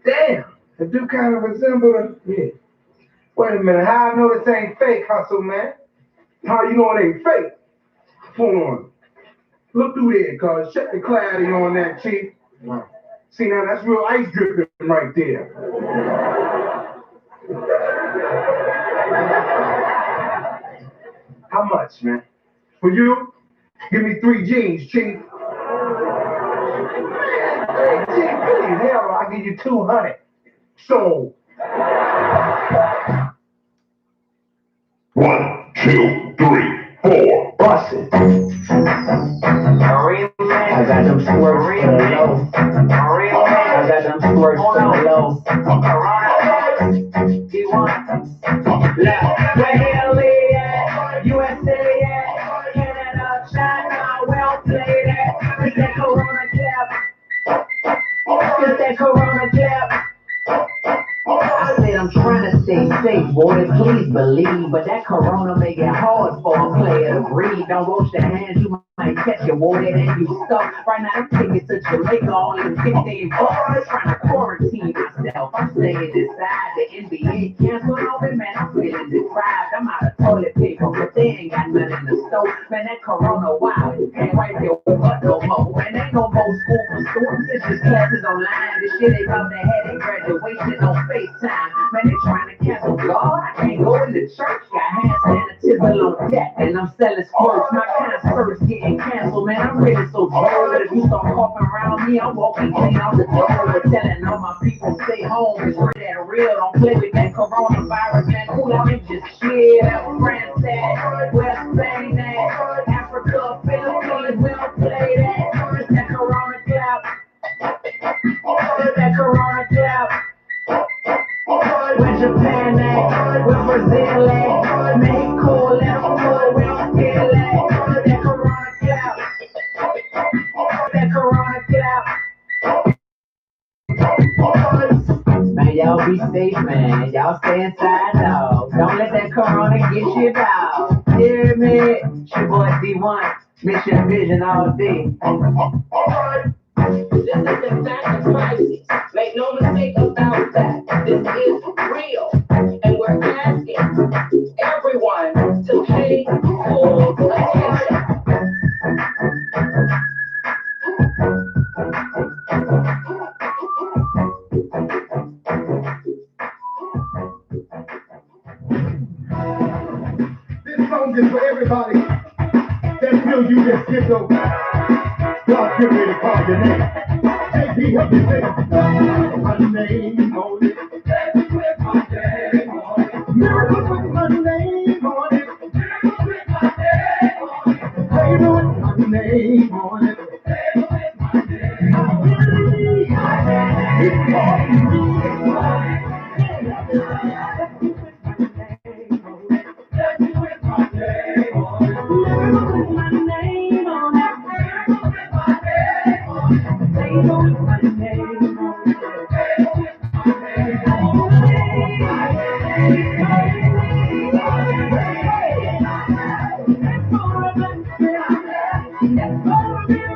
Damn. The dude kind of resembled him. Yeah. Wait a minute. How I know this ain't fake, hustle man? How you know it ain't fake? Hold on. Look through there, cuz. Check the clarity on that, Chief. Wow. See, now that's real ice dripping right there. How much, man? For you? Give me 3 jeans, Chief. Hey, Chief, please, hell, I'll give you 200. So. 1, 2, 3, 4. Bust it. I got them squirts for the low. I got them squirts for the low. Where hell at? USA at? Canada, China, well played at. It's that Corona clap. It's that Corona clap. I said I'm trying to stay safe, boy, please believe. But that Corona make it hard for a player to breathe. Don't wash your hands, you might catch your water and you stuck. Right now, I'm taking to Jamaica, only $15. Trying to quarantine myself. I'm staying inside. The NBA canceled on me, man. I'm feeling deprived. I'm out of toilet paper, but they ain't got nothing in the stove. Man, that Corona wild. You can't wipe your butt no more. Man, ain't no more school for students. It's just classes online. This shit ain't about to have a graduation on FaceTime. Man, they trying to cancel God. I can't go in the church. Got hand sanitizer on deck, and I'm selling squirts. My concert's getting canceled, man. I'm really so droll. But if you start coughing around me, I'm walking clean out the door. Telling all my people stay home. It's that real. Don't play with that coronavirus, man. Cool out and just chill. That was France at, West Spain at, Africa, Philippines. We don't play that. It's that Corona cloud. It's that Corona cloud. Where Japan at? Where Brazil at? Mexico, let them know we don't feel that. That Corona cloud. That Corona cloud. Man, y'all be safe, man. Y'all stay inside, though. Don't let that Corona get you out. Hear me? It's your boy D1. Mission Vision all day. This is a time of crisis. Make no mistake about that. This is real. And we're asking everyone to pay full attention. This song is for everybody that feel you just skipped over. God, give me to call your name. JP, help me say my name on it. Miracles with my name on it. Favor with my name on it. It's called me.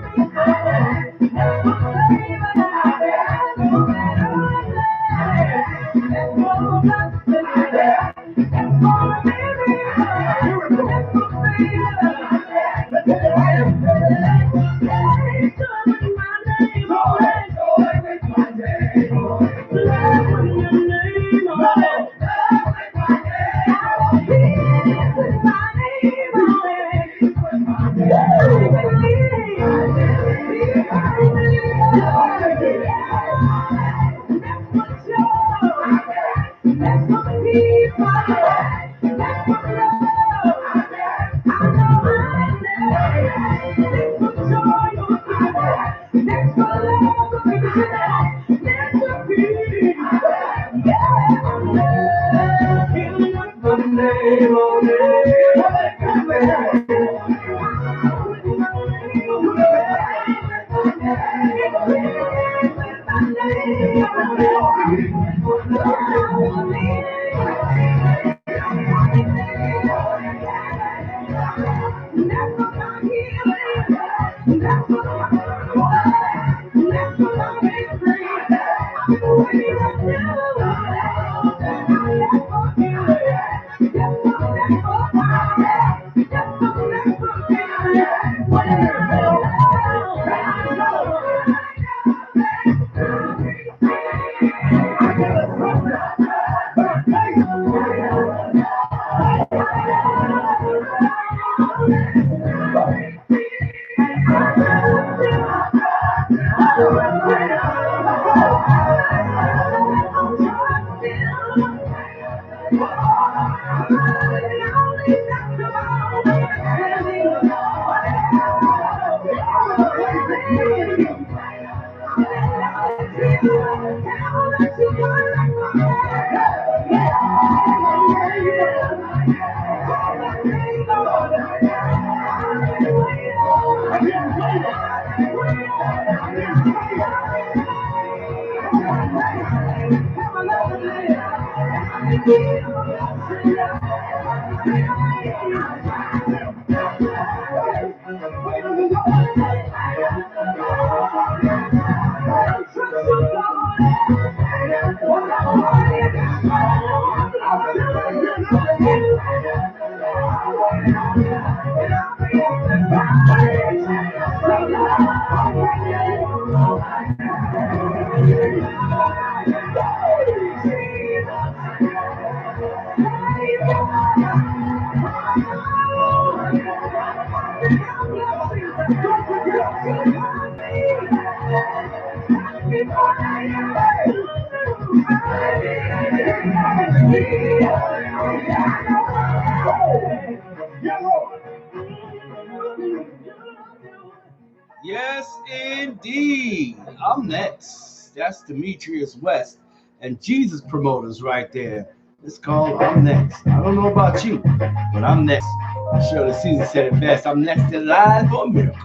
Yes, indeed. I'm next. That's Demetrius West and Jesus Promoters right there. It's called I'm Next. I don't know about you, but I'm next. I'm sure the season said it best. I'm next in line for a miracle.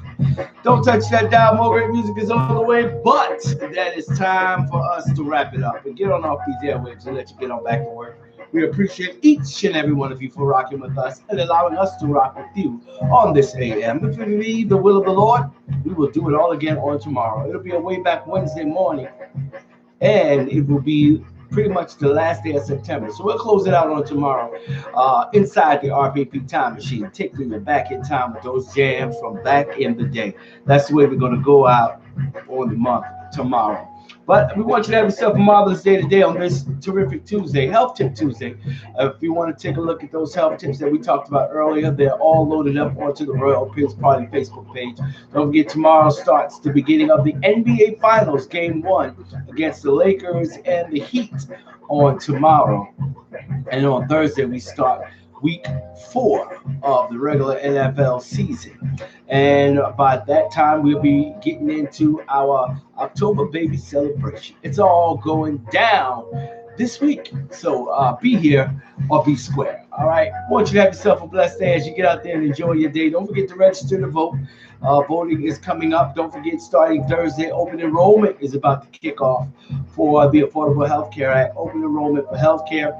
Don't touch that dial. More great music is on the way, but that is time for us to wrap it up and get on off these airwaves and let you get on back to work. We appreciate each and every one of you for rocking with us and allowing us to rock with you on this AM. If it be the will of the Lord, we will do it all again on tomorrow. It'll be a way back Wednesday morning, and it will be pretty much the last day of September. So we'll close it out on tomorrow inside the RPP time machine, taking you back in time with those jams from back in the day. That's the way we're going to go out on the month tomorrow. But we want you to have yourself a marvelous day today on this terrific Tuesday, Health Tip Tuesday. If you want to take a look at those health tips that we talked about earlier, they're all loaded up onto the Royal Pins Party Facebook page. Don't forget, tomorrow starts the beginning of the NBA Finals, Game 1 against the Lakers and the Heat on tomorrow. And on Thursday, we start week 4 of the regular NFL season. And by that time, we'll be getting into our October baby celebration. It's all going down this week. So be here or be square. All right. I want you to have yourself a blessed day as you get out there and enjoy your day. Don't forget to register to vote. Voting is coming up. Don't forget, starting Thursday, open enrollment is about to kick off for the Affordable Health Care Act. Open enrollment for healthcare.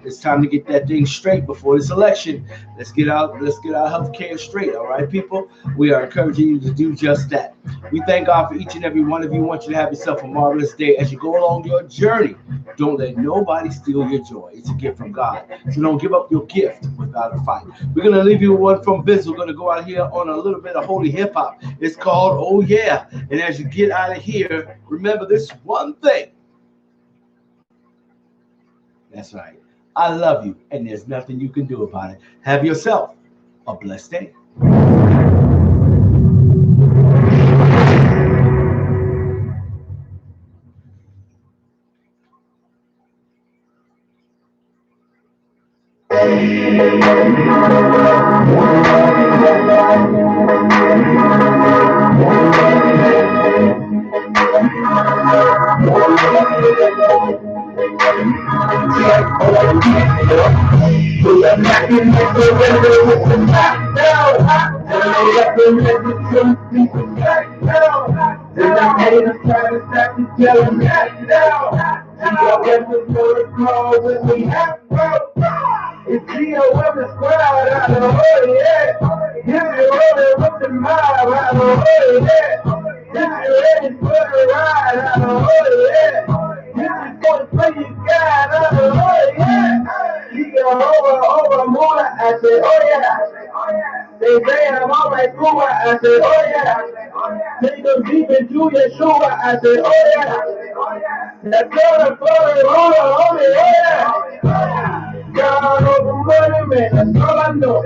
It's time to get that thing straight before this election. Let's get our healthcare straight. All right, people. We are encouraging you to do just that. We thank God for each and every one of you. We want you to have yourself a marvelous day as you go along your journey. Don't let nobody steal your joy. It's a gift from God. So don't give up your gift without a fight. We're going to leave you with one from Biz. We're going to go out here on a little bit of holy hip hop. It's called Oh Yeah. And as you get out of here, remember this one thing. That's right. I love you, and there's nothing you can do about it. Have yourself a blessed day. We're back in It's G.O.M. the squad, I know, oh yeah. If you're rolling with the mob, I know, oh yeah. If you're ready for the ride, I know, oh yeah. If you're going to play your guy, I know, oh yeah. He go over, moolah, I say, oh yeah. They say I'm on my school, I say, oh yeah. Take them deep into your shoe, I say, oh yeah. That's gonna flow, oh yeah. God over money, man, that's all I know,